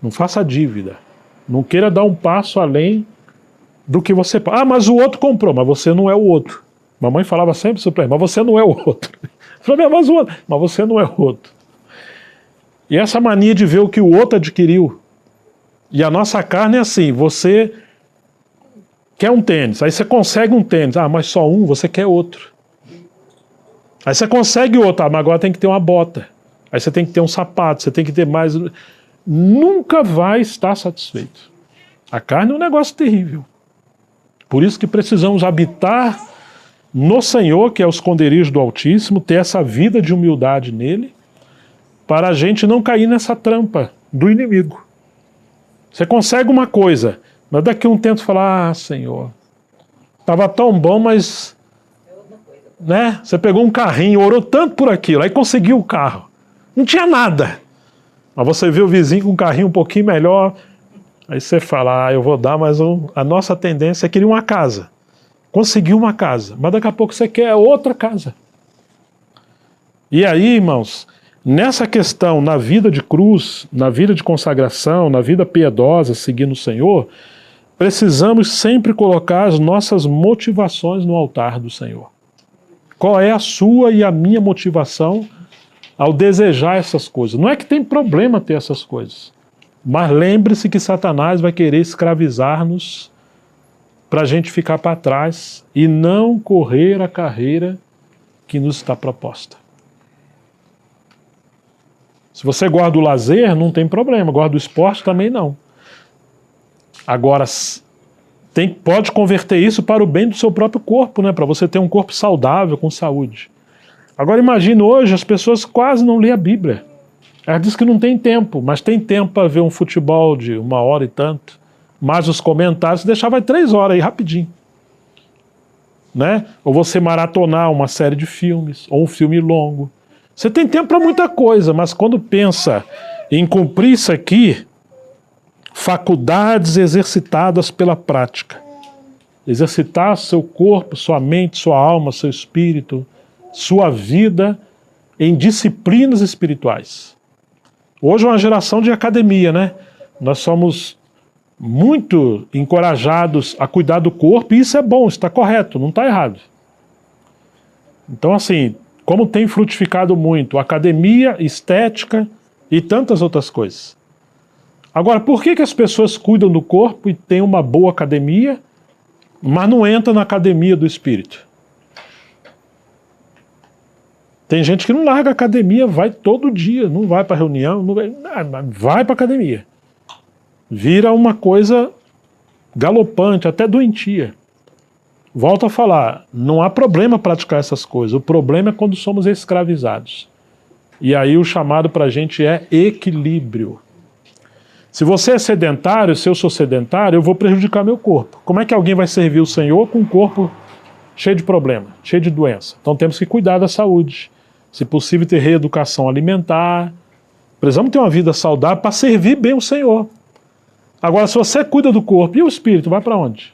Não faça dívida. Não queira dar um passo além do que você... mas o outro comprou, mas você não é o outro. Mamãe falava sempre isso para ele, mas você não é o outro. Eu falei, mas você não é o outro. E essa mania de ver o que o outro adquiriu. E a nossa carne é assim, você quer um tênis, aí você consegue um tênis, mas só um, você quer outro. Aí você consegue outro, mas agora tem que ter uma bota. Aí você tem que ter um sapato, você tem que ter mais... Nunca vai estar satisfeito. A carne é um negócio terrível. Por isso que precisamos habitar no Senhor, que é o esconderijo do Altíssimo, ter essa vida de humildade nele, para a gente não cair nessa trampa do inimigo. Você consegue uma coisa, mas daqui a um tempo você fala, ah, Senhor, estava tão bom, mas... né? Você pegou um carrinho, orou tanto por aquilo, aí conseguiu o carro. Não tinha nada. Mas você vê o vizinho com um carrinho um pouquinho melhor, aí você fala, ah, eu vou dar, mas a nossa tendência é querer uma casa. Conseguiu uma casa, mas daqui a pouco você quer outra casa. E aí, irmãos, nessa questão, na vida de cruz, na vida de consagração, na vida piedosa, seguindo o Senhor, precisamos sempre colocar as nossas motivações no altar do Senhor. Qual é a sua e a minha motivação ao desejar essas coisas? Não é que tem problema ter essas coisas, mas lembre-se que Satanás vai querer escravizar-nos para a gente ficar para trás e não correr a carreira que nos está proposta. Se você guarda o lazer, não tem problema, guarda o esporte também não. Agora, pode converter isso para o bem do seu próprio corpo, né? Para você ter um corpo saudável, com saúde. Agora imagine hoje, as pessoas quase não lêem a Bíblia. Elas dizem que não tem tempo, mas tem tempo para ver um futebol de 1 hora e tanto. Mas os comentários, deixar vai 3 horas aí, rapidinho. Né? Ou você maratonar uma série de filmes, ou um filme longo. Você tem tempo para muita coisa, mas quando pensa em cumprir isso aqui, faculdades exercitadas pela prática. Exercitar seu corpo, sua mente, sua alma, seu espírito, sua vida em disciplinas espirituais. Hoje é uma geração de academia, né? Nós somos muito encorajados a cuidar do corpo, e isso é bom, isso está correto, não está errado. Então, assim, como tem frutificado muito academia, estética e tantas outras coisas. Agora, por que as pessoas cuidam do corpo e têm uma boa academia, mas não entram na academia do espírito? Tem gente que não larga a academia, vai todo dia, não vai para reunião, vai para a academia. Vira uma coisa galopante, até doentia. Volto a falar, não há problema praticar essas coisas, o problema é quando somos escravizados. E aí o chamado para a gente é equilíbrio. Se você é sedentário, se eu sou sedentário, eu vou prejudicar meu corpo. Como é que alguém vai servir o Senhor com um corpo cheio de problema, cheio de doença? Então temos que cuidar da saúde. Se possível, ter reeducação alimentar. Precisamos ter uma vida saudável para servir bem o Senhor. Agora, se você cuida do corpo, e o espírito, vai para onde?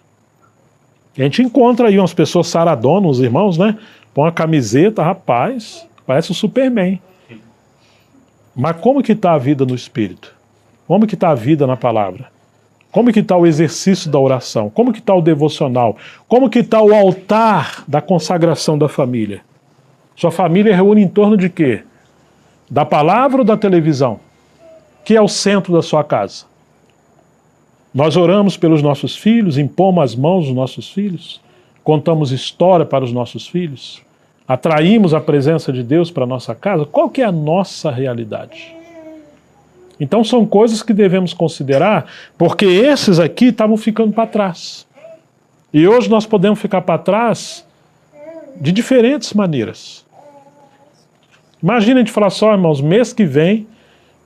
A gente encontra aí umas pessoas saradonas, os irmãos, né? Põe uma camiseta, rapaz, parece o Superman. Mas como que está a vida no espírito? Como que está a vida na palavra? Como que está o exercício da oração? Como que está o devocional? Como que está o altar da consagração da família? Sua família reúne em torno de quê? Da palavra ou da televisão? Que é o centro da sua casa? Nós oramos pelos nossos filhos, impomos as mãos dos nossos filhos, contamos história para os nossos filhos, atraímos a presença de Deus para a nossa casa. Qual que é a nossa realidade? Então são coisas que devemos considerar, porque esses aqui estavam ficando para trás. E hoje nós podemos ficar para trás de diferentes maneiras. Imagina a gente falar só, irmãos, mês que vem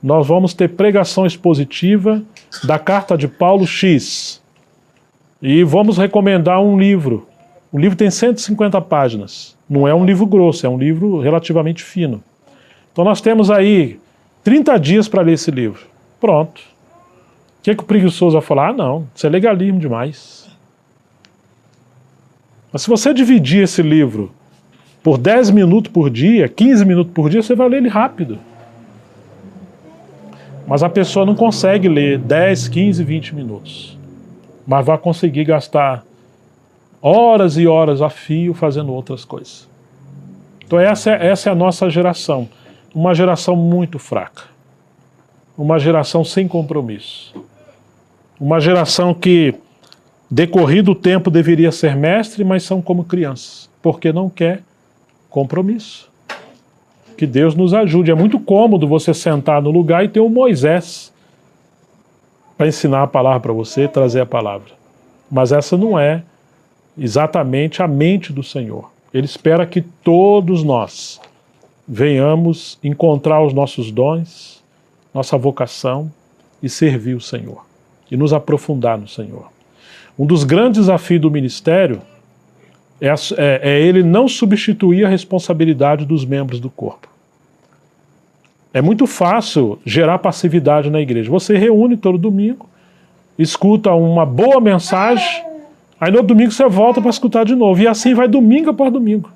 nós vamos ter pregação expositiva da carta de Paulo X. E vamos recomendar um livro. O livro tem 150 páginas. Não é um livro grosso, é um livro relativamente fino. Então nós temos aí 30 dias para ler esse livro. Pronto. O que o preguiçoso vai falar? Ah, não, isso é legalismo demais. Mas se você dividir esse livro por 10 minutos por dia, 15 minutos por dia, você vai ler ele rápido. Mas a pessoa não consegue ler 10, 15, 20 minutos. Mas vai conseguir gastar horas e horas a fio fazendo outras coisas. Então essa é a nossa geração. Uma geração muito fraca. Uma geração sem compromisso. Uma geração que, decorrido o tempo, deveria ser mestre, mas são como crianças, porque não quer compromisso. Que Deus nos ajude. É muito cômodo você sentar no lugar e ter um Moisés para ensinar a palavra para você, trazer a palavra. Mas essa não é exatamente a mente do Senhor. Ele espera que todos nós venhamos encontrar os nossos dons, nossa vocação e servir o Senhor. E nos aprofundar no Senhor. Um dos grandes desafios do ministério é ele não substituir a responsabilidade dos membros do corpo. É muito fácil gerar passividade na igreja. Você reúne todo domingo, escuta uma boa mensagem, aí no domingo você volta para escutar de novo. E assim vai domingo após domingo.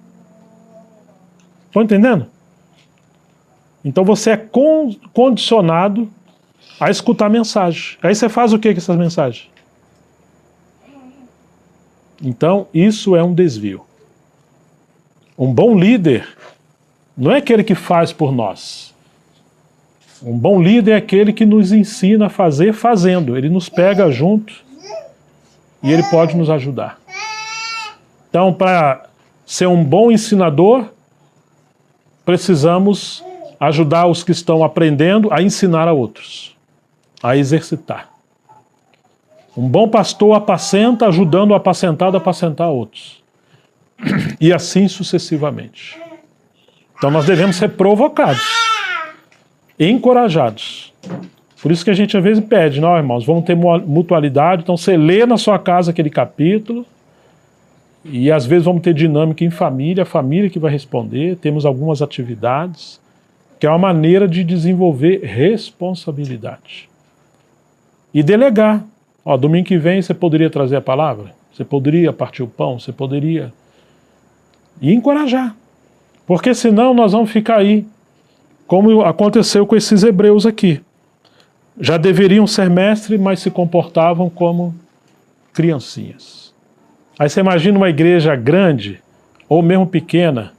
Estão entendendo? Então você é condicionado a escutar mensagem. Aí você faz o que com essas mensagens? Então isso é um desvio. Um bom líder não é aquele que faz por nós. Um bom líder é aquele que nos ensina a fazer fazendo. Ele nos pega junto e ele pode nos ajudar. Então, para ser um bom ensinador, precisamos ajudar os que estão aprendendo a ensinar a outros, a exercitar. Um bom pastor apacenta, ajudando o apacentado a apacentar outros. E assim sucessivamente. Então nós devemos ser provocados, encorajados. Por isso que a gente às vezes pede, não, irmãos, vamos ter mutualidade, então você lê na sua casa aquele capítulo, e às vezes vamos ter dinâmica em família, a família que vai responder, temos algumas atividades, que é uma maneira de desenvolver responsabilidade. E delegar. Ó, domingo que vem você poderia trazer a palavra? Você poderia partir o pão? Você poderia... E encorajar. Porque senão nós vamos ficar aí, como aconteceu com esses hebreus aqui. Já deveriam ser mestres, mas se comportavam como criancinhas. Aí você imagina uma igreja grande, ou mesmo pequena,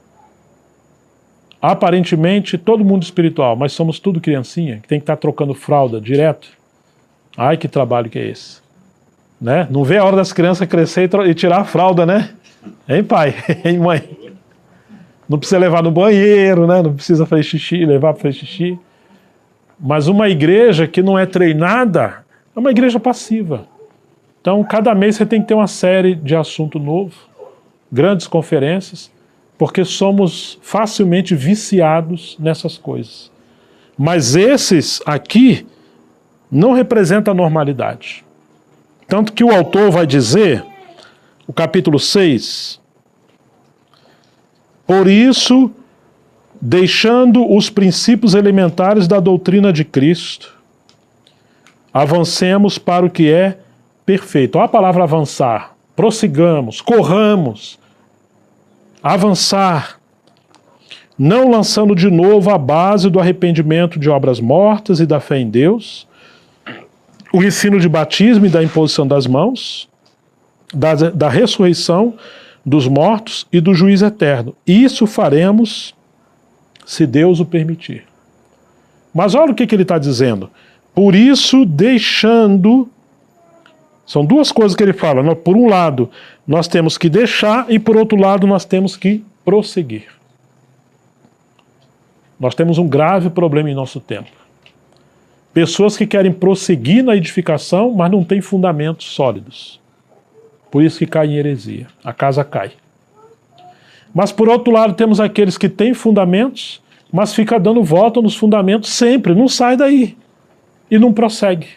aparentemente todo mundo espiritual, mas somos tudo criancinha, que tem que estar trocando fralda direto. Ai, que trabalho que é esse. Né? Não vê a hora das crianças crescer e tirar a fralda, né? Hein, pai? Hein, mãe? Não precisa levar no banheiro, né? Não precisa fazer xixi, levar para fazer xixi. Mas uma igreja que não é treinada é uma igreja passiva. Então, cada mês você tem que ter uma série de assunto novo, grandes conferências, porque somos facilmente viciados nessas coisas. Mas esses aqui não representam a normalidade. Tanto que o autor vai dizer, o capítulo 6, por isso, deixando os princípios elementares da doutrina de Cristo, avancemos para o que é perfeito. Olha a palavra avançar, prossigamos, corramos, avançar, não lançando de novo a base do arrependimento de obras mortas e da fé em Deus, o ensino de batismo e da imposição das mãos, da ressurreição dos mortos e do juízo eterno. Isso faremos se Deus o permitir. Mas olha o que ele está dizendo. Por isso, deixando... São duas coisas que ele fala. Por um lado, nós temos que deixar e por outro lado, nós temos que prosseguir. Nós temos um grave problema em nosso tempo. Pessoas que querem prosseguir na edificação, mas não têm fundamentos sólidos. Por isso que cai em heresia. A casa cai. Mas por outro lado, temos aqueles que têm fundamentos, mas fica dando volta nos fundamentos sempre, não sai daí. E não prossegue.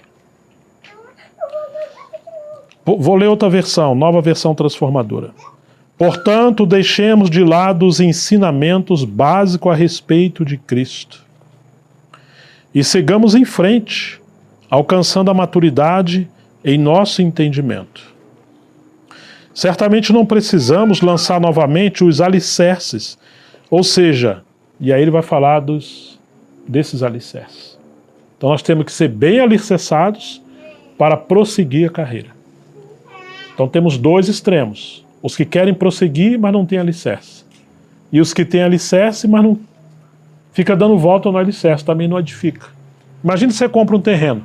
Vou ler outra versão, nova versão transformadora. Portanto, deixemos de lado os ensinamentos básicos a respeito de Cristo. E sigamos em frente, alcançando a maturidade em nosso entendimento. Certamente não precisamos lançar novamente os alicerces, ou seja, e aí ele vai falar desses alicerces. Então nós temos que ser bem alicerçados para prosseguir a carreira. Então temos dois extremos, os que querem prosseguir, mas não têm alicerce. E os que têm alicerce, mas não fica dando volta no alicerce, também não edifica. Imagina que você compra um terreno,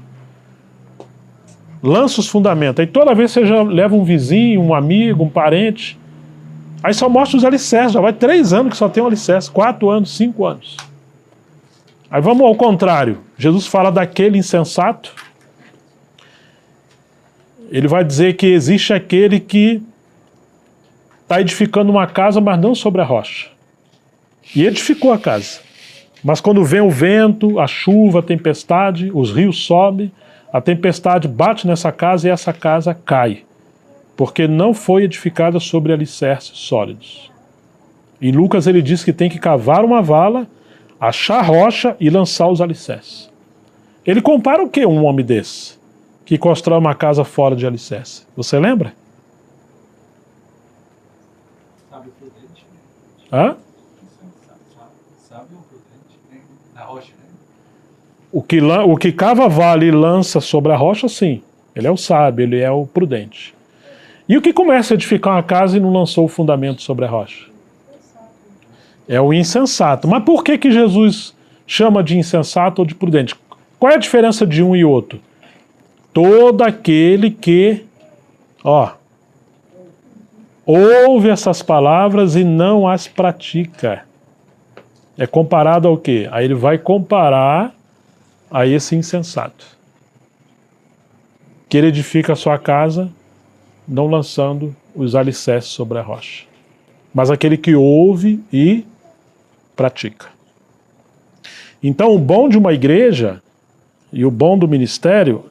lança os fundamentos, aí toda vez você já leva um vizinho, um amigo, um parente, aí só mostra os alicerces, já vai 3 anos que só tem um alicerce, 4 anos, 5 anos. Aí vamos ao contrário, Jesus fala daquele insensato, ele vai dizer que existe aquele que está edificando uma casa, mas não sobre a rocha. E edificou a casa. Mas quando vem o vento, a chuva, a tempestade, os rios sobem, a tempestade bate nessa casa e essa casa cai. Porque não foi edificada sobre alicerces sólidos. Em Lucas ele diz que tem que cavar uma vala, achar rocha e lançar os alicerces. Ele compara o que um homem desse? Que constrói uma casa fora de alicerce. Você lembra? Sábio prudente. Hã? Sábio prudente, né? Na rocha, né? O que cava vale e lança sobre a rocha, sim. Ele é o sábio, ele é o prudente. E o que começa a edificar uma casa e não lançou o fundamento sobre a rocha? É o insensato. Mas por que que Jesus chama de insensato ou de prudente? Qual é a diferença de um e outro? Todo aquele que, ouve essas palavras e não as pratica. É comparado ao quê? Aí ele vai comparar a esse insensato. Que ele edifica a sua casa não lançando os alicerces sobre a rocha. Mas aquele que ouve e pratica. Então o bom de uma igreja e o bom do ministério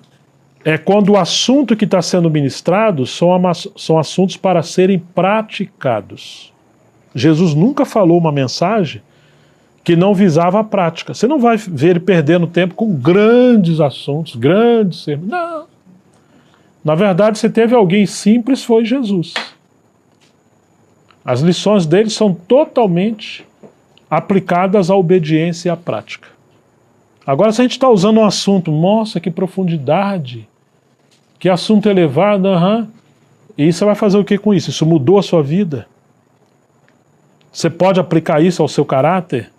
é quando o assunto que está sendo ministrado são assuntos para serem praticados. Jesus nunca falou uma mensagem que não visava a prática. Você não vai ver ele perdendo tempo com grandes assuntos, grandes sermões. Não. Na verdade, se teve alguém simples, foi Jesus. As lições dele são totalmente aplicadas à obediência e à prática. Agora, se a gente está usando um assunto, nossa, que profundidade, que assunto elevado, e você vai fazer o que com isso? Isso mudou a sua vida? Você pode aplicar isso ao seu caráter,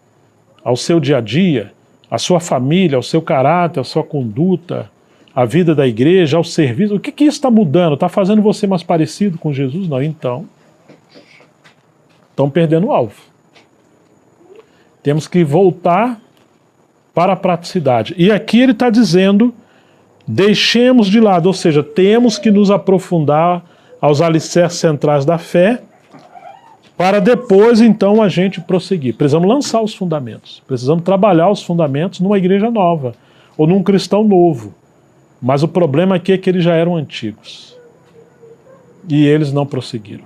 ao seu dia a dia, à sua família, ao seu caráter, à sua conduta, à vida da igreja, ao serviço? O que isso está mudando? Está fazendo você mais parecido com Jesus? Não, então estão perdendo o alvo. Temos que voltar para a praticidade. E aqui ele está dizendo, deixemos de lado, ou seja, temos que nos aprofundar aos alicerces centrais da fé, para depois, então, a gente prosseguir. Precisamos lançar os fundamentos, precisamos trabalhar os fundamentos numa igreja nova, ou num cristão novo. Mas o problema aqui é que eles já eram antigos. E eles não prosseguiram.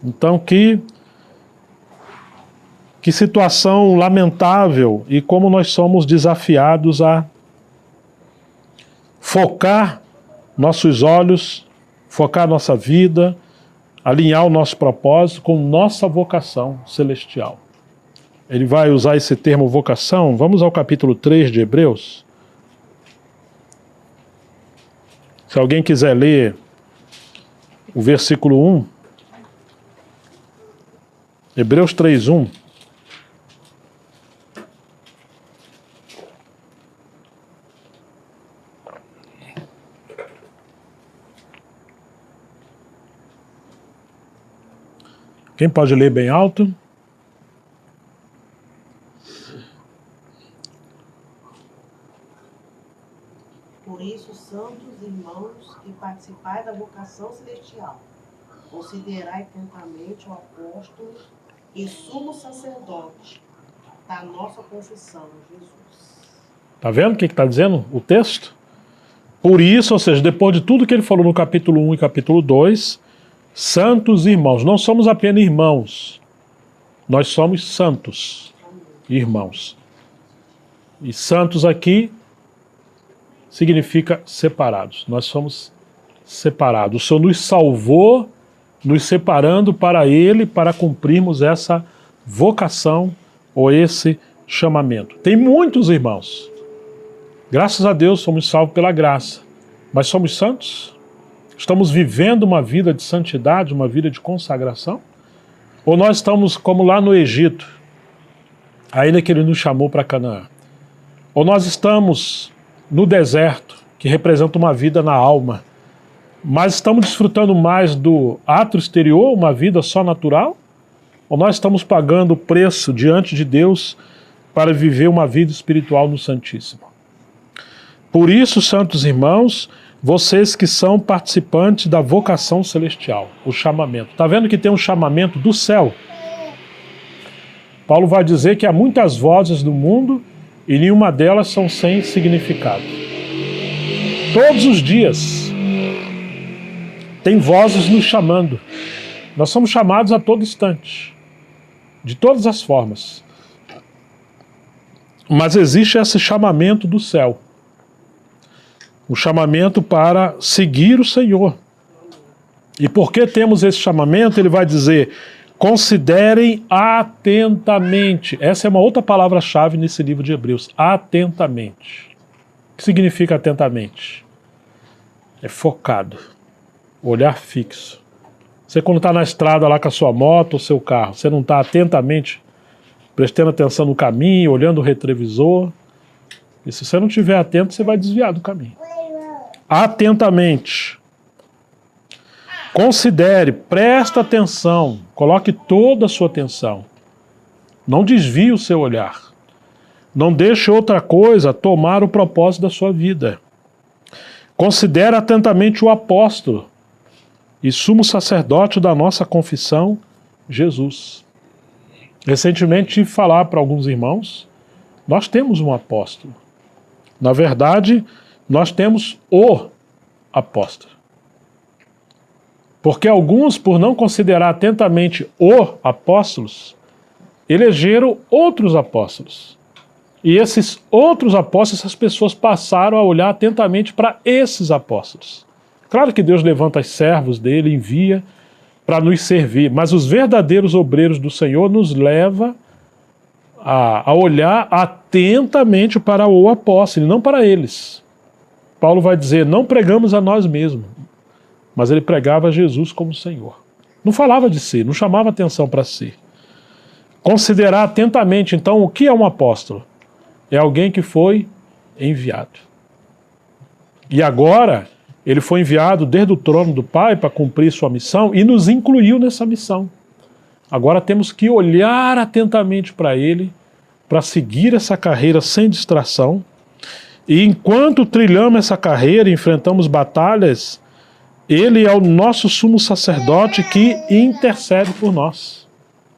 Então, que situação lamentável e como nós somos desafiados a focar nossos olhos, focar nossa vida, alinhar o nosso propósito com nossa vocação celestial. Ele vai usar esse termo vocação. Vamos ao capítulo 3 de Hebreus. Se alguém quiser ler o versículo 1, Hebreus 3:1. Quem pode ler bem alto? Por isso, santos irmãos, que participais da vocação celestial, considerai atentamente o apóstolo e sumo sacerdote da nossa confissão, Jesus. Está vendo o que está dizendo o texto? Por isso, ou seja, depois de tudo que ele falou no capítulo 1 e capítulo 2, santos irmãos, não somos apenas irmãos, nós somos santos irmãos. E santos aqui significa separados, nós somos separados. O Senhor nos salvou, nos separando para Ele, para cumprirmos essa vocação ou esse chamamento. Tem muitos irmãos, graças a Deus somos salvos pela graça, mas somos santos? Estamos vivendo uma vida de santidade, uma vida de consagração? Ou nós estamos como lá no Egito, ainda que Ele nos chamou para Canaã? Ou nós estamos no deserto, que representa uma vida na alma, mas estamos desfrutando mais do ato exterior, uma vida só natural? Ou nós estamos pagando o preço diante de Deus para viver uma vida espiritual no Santíssimo? Por isso, santos irmãos, vocês que são participantes da vocação celestial, o chamamento. Está vendo que tem um chamamento do céu? Paulo vai dizer que há muitas vozes no mundo e nenhuma delas são sem significado. Todos os dias tem vozes nos chamando. Nós somos chamados a todo instante, de todas as formas. Mas existe esse chamamento do céu. O chamamento para seguir o Senhor. E porque temos esse chamamento, ele vai dizer: considerem atentamente. Essa é uma outra palavra-chave nesse livro de Hebreus. Atentamente. O que significa atentamente? É focado. Olhar fixo. Você quando está na estrada lá com a sua moto ou seu carro, você não está atentamente prestando atenção no caminho, olhando o retrovisor. E se você não estiver atento, você vai desviar do caminho. Atentamente. Considere, presta atenção, coloque toda a sua atenção. Não desvie o seu olhar. Não deixe outra coisa tomar o propósito da sua vida. Considere atentamente o apóstolo e sumo sacerdote da nossa confissão, Jesus. Recentemente tive que falar para alguns irmãos, nós temos um apóstolo. Na verdade, nós temos o apóstolo. Porque alguns, por não considerar atentamente o apóstolos, elegeram outros apóstolos. E esses outros apóstolos, essas pessoas passaram a olhar atentamente para esses apóstolos. Claro que Deus levanta os servos dele, envia para nos servir, mas os verdadeiros obreiros do Senhor nos leva a olhar atentamente para o apóstolo, e não para eles. Paulo vai dizer, não pregamos a nós mesmos, mas ele pregava Jesus como Senhor. Não falava de si, não chamava atenção para si. Considerar atentamente, então, o que é um apóstolo? É alguém que foi enviado. E agora, ele foi enviado desde o trono do Pai para cumprir sua missão e nos incluiu nessa missão. Agora temos que olhar atentamente para ele, para seguir essa carreira sem distração. E enquanto trilhamos essa carreira, enfrentamos batalhas, ele é o nosso sumo sacerdote que intercede por nós,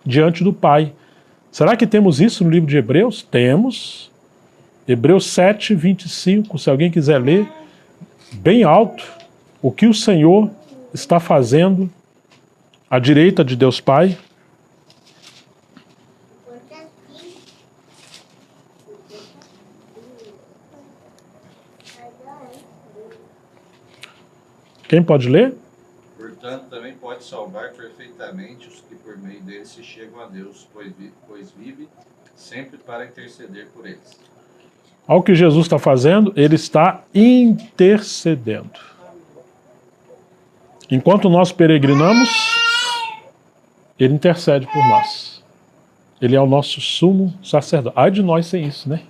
diante do Pai. Será que temos isso no livro de Hebreus? Temos. Hebreus 7, 25, se alguém quiser ler, bem alto, o que o Senhor está fazendo à direita de Deus Pai. Quem pode ler? Portanto, também pode salvar perfeitamente os que por meio dele se chegam a Deus, pois vive sempre para interceder por eles. Olha o que Jesus está fazendo, ele está intercedendo. Enquanto nós peregrinamos, ele intercede por nós. Ele é o nosso sumo sacerdote. Ai de nós sem isso, né?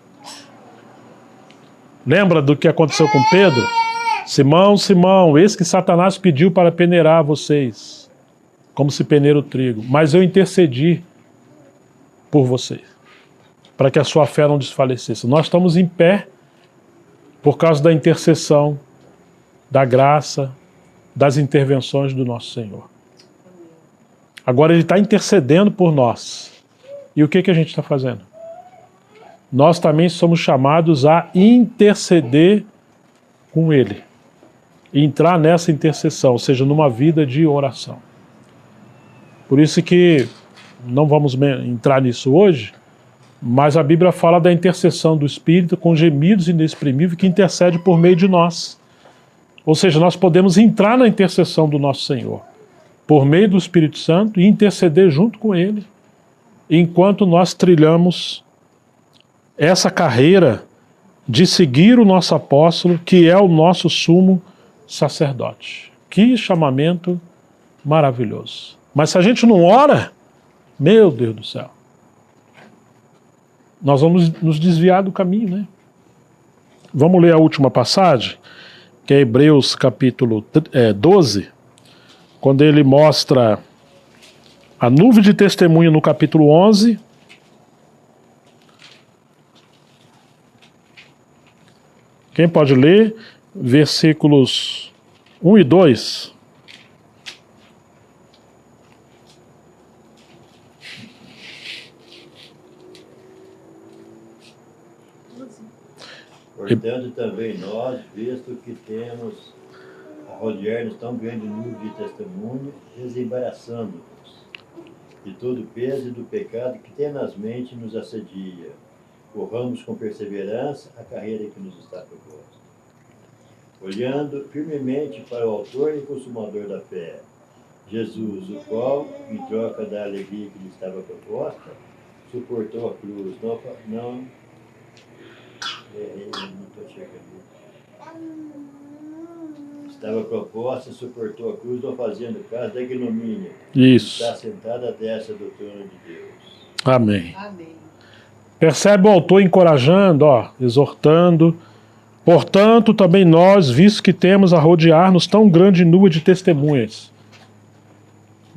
Lembra do que aconteceu com Pedro? Simão, Simão, eis que Satanás pediu para peneirar vocês, como se peneira o trigo. Mas eu intercedi por vocês, para que a sua fé não desfalecesse. Nós estamos em pé por causa da intercessão, da graça, das intervenções do nosso Senhor. Agora ele está intercedendo por nós. E o que a gente está fazendo? Nós também somos chamados a interceder com ele. E entrar nessa intercessão, ou seja, numa vida de oração. Por isso que não vamos entrar nisso hoje, mas a Bíblia fala da intercessão do Espírito com gemidos inexprimíveis que intercede por meio de nós. Ou seja, nós podemos entrar na intercessão do nosso Senhor por meio do Espírito Santo e interceder junto com Ele enquanto nós trilhamos essa carreira de seguir o nosso apóstolo, que é o nosso sumo sacerdote. Que chamamento maravilhoso. Mas se a gente não ora, meu Deus do céu, nós vamos nos desviar do caminho, né? Vamos ler a última passagem, que é Hebreus capítulo 12, quando ele mostra a nuvem de testemunha no capítulo 11. Quem pode ler? versículos 1 e 2. Portanto, também nós, visto que temos a rodear-nos tão grande número de testemunhos, desembaraçando-nos de todo o peso e do pecado que tenazmente nos assedia, corramos com perseverança a carreira que nos está proposta. Olhando firmemente para o autor e consumador da fé, Jesus, o qual, em troca da alegria que lhe estava proposta, suportou a cruz, não estou chegando. Estava proposta, suportou a cruz, não fazendo caso da ignomínia. Isso. Está sentado à destra do trono de Deus. Amém. Amém. Percebe o autor encorajando, exortando. Portanto, também nós, visto que temos a rodear-nos tão grande nuvem de testemunhas.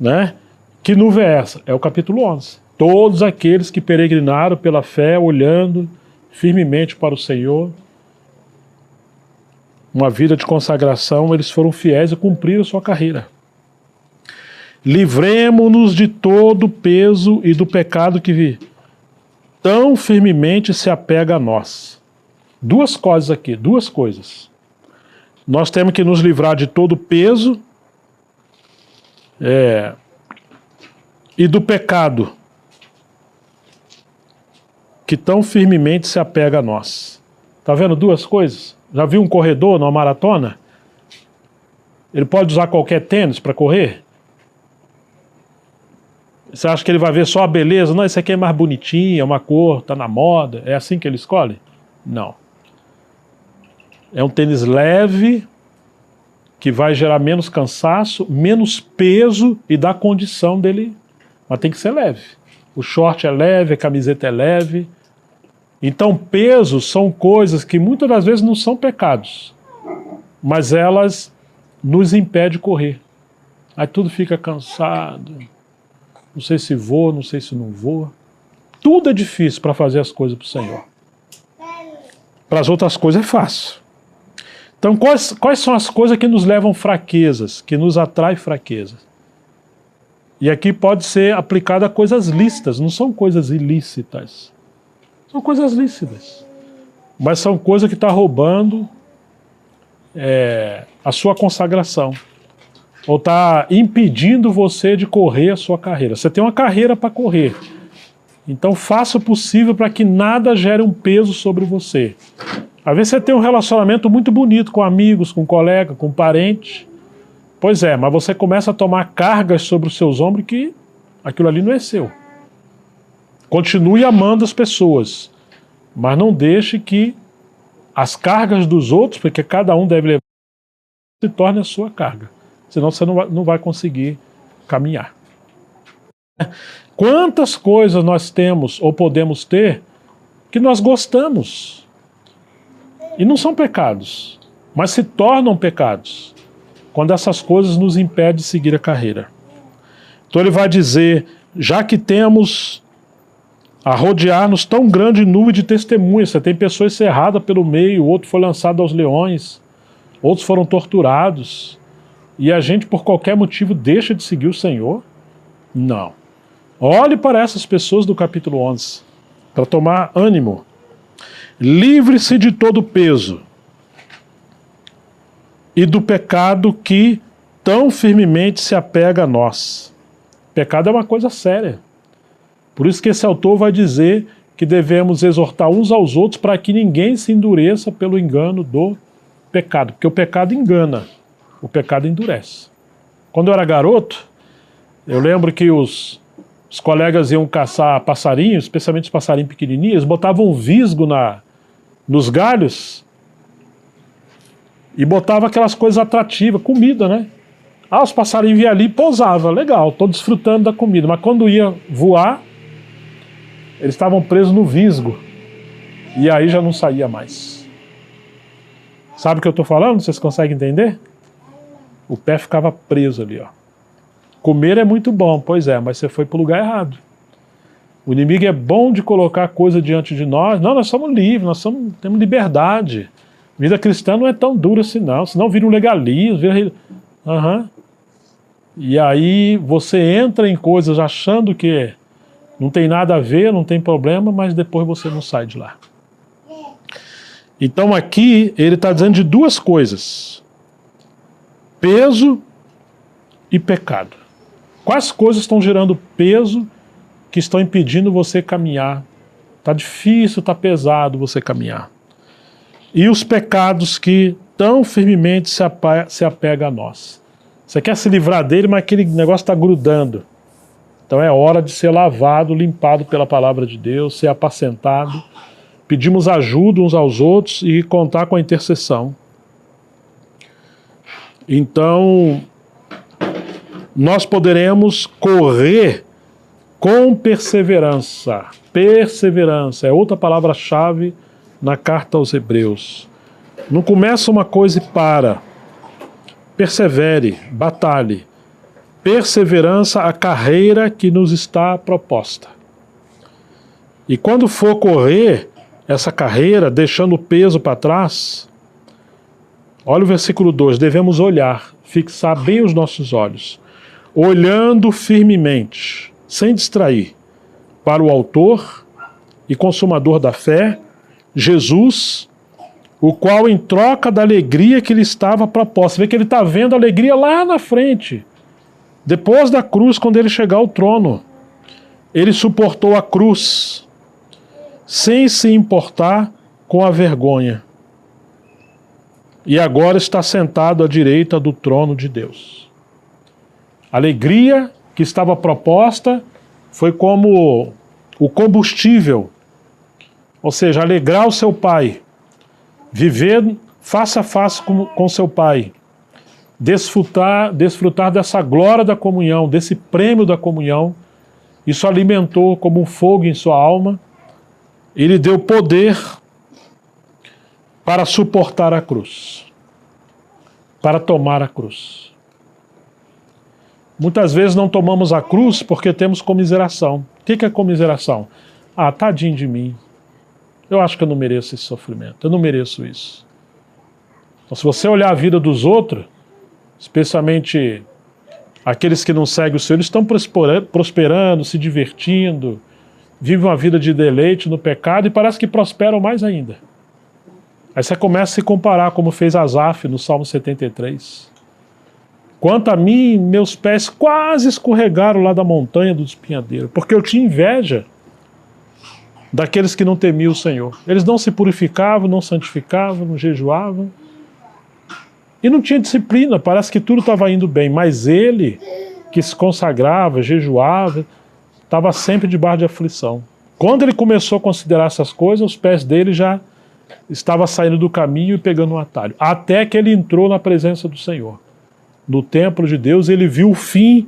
Né? Que nuvem é essa? É o capítulo 11. Todos aqueles que peregrinaram pela fé, olhando firmemente para o Senhor, uma vida de consagração, eles foram fiéis e cumpriram sua carreira. Livremo-nos de todo o peso e do pecado que tão firmemente se apega a nós. Duas coisas aqui, duas coisas. Nós temos que nos livrar de todo o peso e do pecado que tão firmemente se apega a nós. Tá vendo duas coisas? Já viu um corredor numa maratona? Ele pode usar qualquer tênis para correr? Você acha que ele vai ver só a beleza? Não, esse aqui é mais bonitinho, é uma cor, tá na moda. É assim que ele escolhe? Não. É um tênis leve, que vai gerar menos cansaço, menos peso e dá condição dele. Mas tem que ser leve. O short é leve, a camiseta é leve. Então, pesos são coisas que muitas das vezes não são pecados, mas elas nos impedem de correr. Aí tudo fica cansado. Não sei se vou, não sei se não vou. Tudo é difícil para fazer as coisas para o Senhor. Para as outras coisas é fácil. Então, quais são as coisas que nos levam fraquezas, que nos atraem fraquezas? E aqui pode ser aplicado a coisas lícitas, não são coisas ilícitas. São coisas lícitas. Mas são coisas que estão roubando a sua consagração. Ou está impedindo você de correr a sua carreira. Você tem uma carreira para correr. Então faça o possível para que nada gere um peso sobre você. Às vezes você tem um relacionamento muito bonito com amigos, com colega, com parente. Pois é, mas você começa a tomar cargas sobre os seus ombros que aquilo ali não é seu. Continue amando as pessoas, mas não deixe que as cargas dos outros, porque cada um deve levar, se torne a sua carga. Senão você não vai conseguir caminhar. Quantas coisas nós temos ou podemos ter que nós gostamos e não são pecados, mas se tornam pecados quando essas coisas nos impedem de seguir a carreira. Então ele vai dizer, já que temos a rodear-nos tão grande nuvem de testemunhas, você tem pessoas cerradas pelo meio, outro foi lançado aos leões, outros foram torturados, e a gente por qualquer motivo deixa de seguir o Senhor? Não. Olhe para essas pessoas do capítulo 11, para tomar ânimo. Livre-se de todo peso e do pecado que tão firmemente se apega a nós. Pecado é uma coisa séria. Por isso que esse autor vai dizer que devemos exortar uns aos outros para que ninguém se endureça pelo engano do pecado. Porque o pecado engana, o pecado endurece. Quando eu era garoto, eu lembro que os colegas iam caçar passarinhos, especialmente os passarinhos pequenininhos, botavam um visgo nos galhos e botavam aquelas coisas atrativas, comida, né? Os passarinhos vinham ali e pousavam, legal, estou desfrutando da comida. Mas quando ia voar, eles estavam presos no visgo. E aí já não saía mais. Sabe o que eu estou falando? Vocês conseguem entender? O pé ficava preso ali, ó. Comer é muito bom, pois é, mas você foi para o lugar errado. O inimigo é bom de colocar coisa diante de nós. Não, nós somos livres, temos liberdade. Vida cristã não é tão dura assim não, senão vira um legalismo, vira... E aí você entra em coisas achando que não tem nada a ver, não tem problema, mas depois você não sai de lá. Então aqui ele está dizendo de duas coisas: peso e pecado. Quais coisas estão gerando peso que estão impedindo você caminhar? Está difícil, está pesado você caminhar. E os pecados que tão firmemente se apega a nós. Você quer se livrar dele, mas aquele negócio está grudando. Então é hora de ser lavado, limpado pela palavra de Deus, ser apacentado. Pedimos ajuda uns aos outros e contar com a intercessão. Então, nós poderemos correr com perseverança. Perseverança é outra palavra-chave na carta aos Hebreus. Não começa uma coisa e para. Persevere, batalhe. Perseverança, a carreira que nos está proposta. E quando for correr essa carreira, deixando o peso para trás, olha o versículo 2, devemos olhar, fixar bem os nossos olhos, olhando firmemente, sem distrair, para o autor e consumador da fé, Jesus, o qual em troca da alegria que lhe estava proposta, você vê que ele está vendo a alegria lá na frente, depois da cruz, quando ele chegar ao trono, ele suportou a cruz, sem se importar com a vergonha. E agora está sentado à direita do trono de Deus. A alegria que estava proposta foi como o combustível, ou seja, alegrar o seu pai, viver face a face com seu pai, desfrutar dessa glória da comunhão, desse prêmio da comunhão. Isso alimentou como um fogo em sua alma. Ele deu poder para suportar a cruz, para tomar a cruz. Muitas vezes não tomamos a cruz porque temos comiseração. O que é comiseração? Ah, tadinho de mim. Eu acho que eu não mereço esse sofrimento, eu não mereço isso. Então, se você olhar a vida dos outros, especialmente aqueles que não seguem o Senhor, eles estão prosperando, se divertindo, vivem uma vida de deleite no pecado e parece que prosperam mais ainda. Aí você começa a se comparar, como fez Asaf no Salmo 73. Quanto a mim, meus pés quase escorregaram lá da montanha do espinhadeiro, porque eu tinha inveja daqueles que não temiam o Senhor. Eles não se purificavam, não santificavam, não jejuavam. E não tinha disciplina, parece que tudo estava indo bem, mas ele, que se consagrava, jejuava, estava sempre debaixo de aflição. Quando ele começou a considerar essas coisas, os pés dele já estavam saindo do caminho e pegando um atalho. Até que ele entrou na presença do Senhor. No templo de Deus, ele viu o fim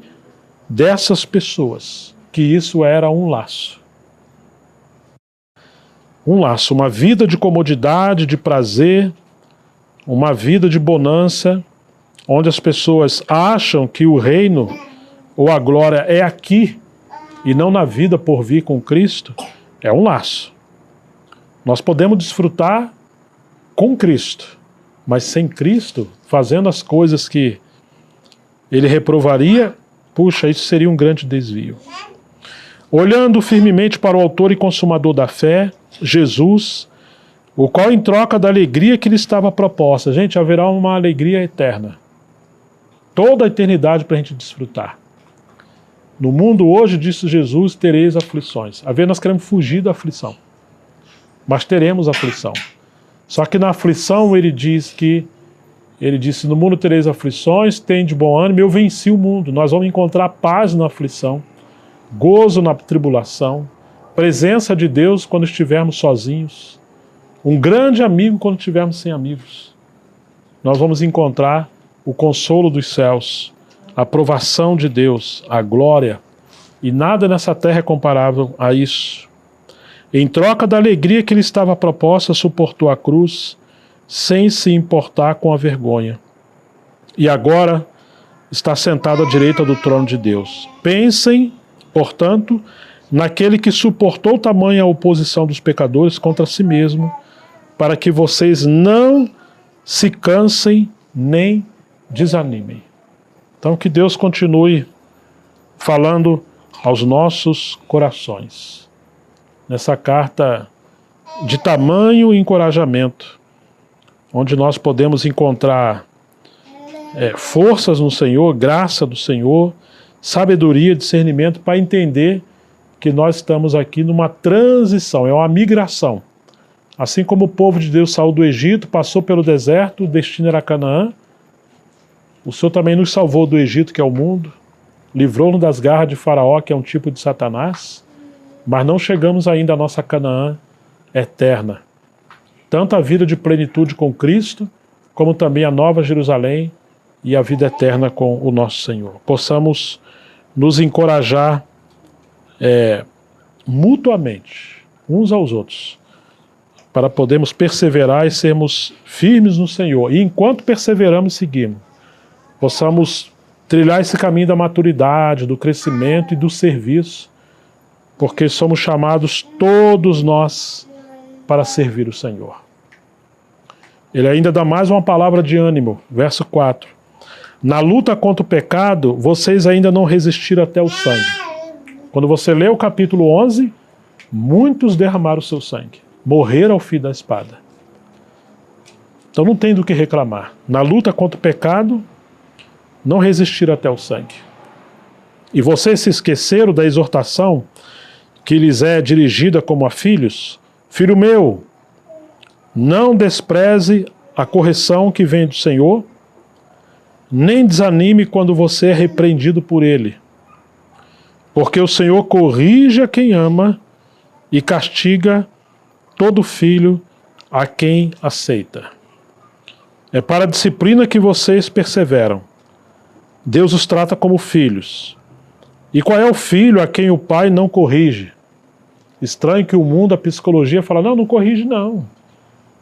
dessas pessoas, que isso era um laço. Um laço, uma vida de comodidade, de prazer, uma vida de bonança, onde as pessoas acham que o reino ou a glória é aqui e não na vida por vir com Cristo, é um laço. Nós podemos desfrutar com Cristo, mas sem Cristo, fazendo as coisas que ele reprovaria, puxa, isso seria um grande desvio. Olhando firmemente para o autor e consumador da fé, Jesus, o qual em troca da alegria que lhe estava proposta, gente, haverá uma alegria eterna. Toda a eternidade para a gente desfrutar. No mundo hoje, disse Jesus, tereis aflições. A ver, nós queremos fugir da aflição. Mas teremos aflição. Só que na aflição ele disse, no mundo tereis aflições, tem de bom ânimo, eu venci o mundo. Nós vamos encontrar paz na aflição, gozo na tribulação, presença de Deus quando estivermos sozinhos, um grande amigo quando estivermos sem amigos. Nós vamos encontrar o consolo dos céus, a aprovação de Deus, a glória, e nada nessa terra é comparável a isso. Em troca da alegria que lhe estava proposta, suportou a cruz, sem se importar com a vergonha. E agora está sentado à direita do trono de Deus. Pensem, portanto, naquele que suportou tamanha oposição dos pecadores contra si mesmo, para que vocês não se cansem nem desanimem. Então que Deus continue falando aos nossos corações. Nessa carta de tamanho encorajamento, onde nós podemos encontrar forças no Senhor, graça do Senhor, sabedoria, discernimento para entender que nós estamos aqui numa transição, é uma migração. Assim como o povo de Deus saiu do Egito, passou pelo deserto, o destino era Canaã, o Senhor também nos salvou do Egito, que é o mundo, livrou-nos das garras de Faraó, que é um tipo de Satanás, mas não chegamos ainda à nossa Canaã eterna. Tanto a vida de plenitude com Cristo, como também a nova Jerusalém e a vida eterna com o nosso Senhor. Possamos nos encorajar mutuamente, uns aos outros, para podermos perseverar e sermos firmes no Senhor. E enquanto perseveramos e seguimos, possamos trilhar esse caminho da maturidade, do crescimento e do serviço, porque somos chamados todos nós para servir o Senhor. Ele ainda dá mais uma palavra de ânimo, verso 4. Na luta contra o pecado, vocês ainda não resistiram até o sangue. Quando você lê o capítulo 11, muitos derramaram o seu sangue, morreram ao fio da espada. Então não tem do que reclamar. Na luta contra o pecado, não resistiram até o sangue. E vocês se esqueceram da exortação que lhes é dirigida como a filhos? Filho meu, não despreze a correção que vem do Senhor, nem desanime quando você é repreendido por Ele. Porque o Senhor corrige a quem ama e castiga todo filho a quem aceita. É para a disciplina que vocês perseveram. Deus os trata como filhos. E qual é o filho a quem o pai não corrige? Estranho que o mundo, a psicologia, fala, não corrige não.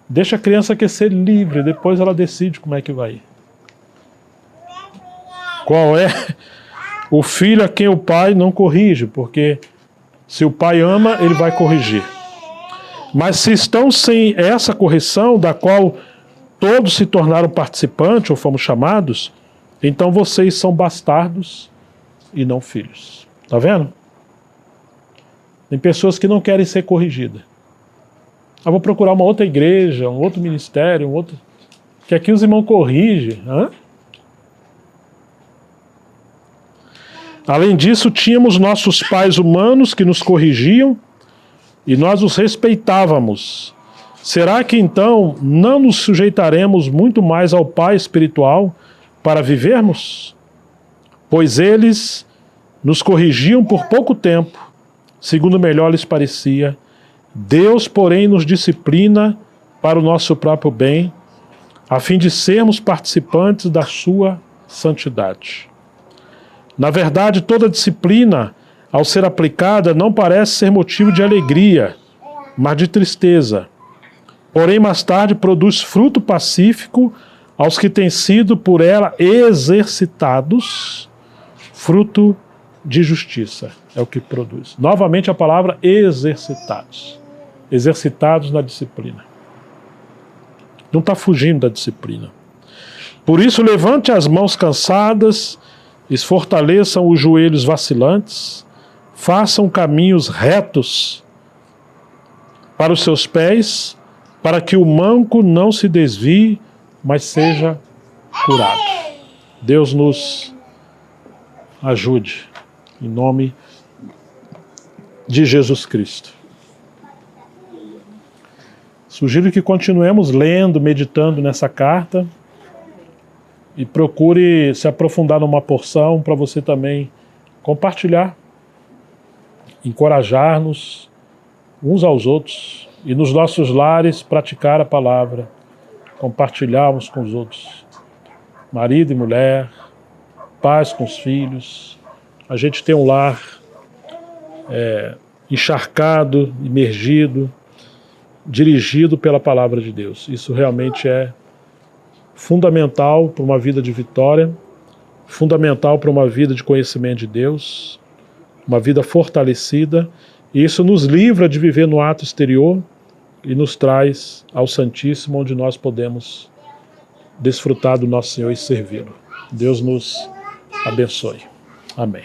Deixa a criança ser livre, depois ela decide como é que vai ir. Qual é o filho a quem o pai não corrige? Porque se o pai ama, ele vai corrigir. Mas se estão sem essa correção, da qual todos se tornaram participantes, ou fomos chamados, então vocês são bastardos e não filhos. Está vendo? Tem pessoas que não querem ser corrigidas. Vou procurar uma outra igreja, um outro ministério, que aqui os irmãos corrigem. Além disso, tínhamos nossos pais humanos que nos corrigiam e nós os respeitávamos. Será que então não nos sujeitaremos muito mais ao Pai espiritual para vivermos? Pois eles nos corrigiam por pouco tempo, segundo melhor lhes parecia. Deus, porém, nos disciplina para o nosso próprio bem, a fim de sermos participantes da sua santidade. Na verdade, toda disciplina, ao ser aplicada, não parece ser motivo de alegria, mas de tristeza. Porém, mais tarde, produz fruto pacífico aos que têm sido por ela exercitados, fruto de justiça. É o que produz. Novamente a palavra exercitados. Exercitados na disciplina. Não está fugindo da disciplina. Por isso, levante as mãos cansadas, esfortaleçam os joelhos vacilantes, façam caminhos retos para os seus pés, para que o manco não se desvie, mas seja curado. Deus nos ajude, em nome de Jesus Cristo. Sugiro que continuemos lendo, meditando nessa carta e procure se aprofundar numa porção para você também compartilhar, encorajar-nos uns aos outros e nos nossos lares praticar a palavra, compartilharmos com os outros, marido e mulher, pais com os filhos. A gente tem um lar encharcado, imergido, dirigido pela palavra de Deus. Isso realmente é fundamental para uma vida de vitória, fundamental para uma vida de conhecimento de Deus, uma vida fortalecida, e isso nos livra de viver no ato exterior e nos traz ao Santíssimo, onde nós podemos desfrutar do nosso Senhor e servi-lo. Deus nos abençoe. Amém.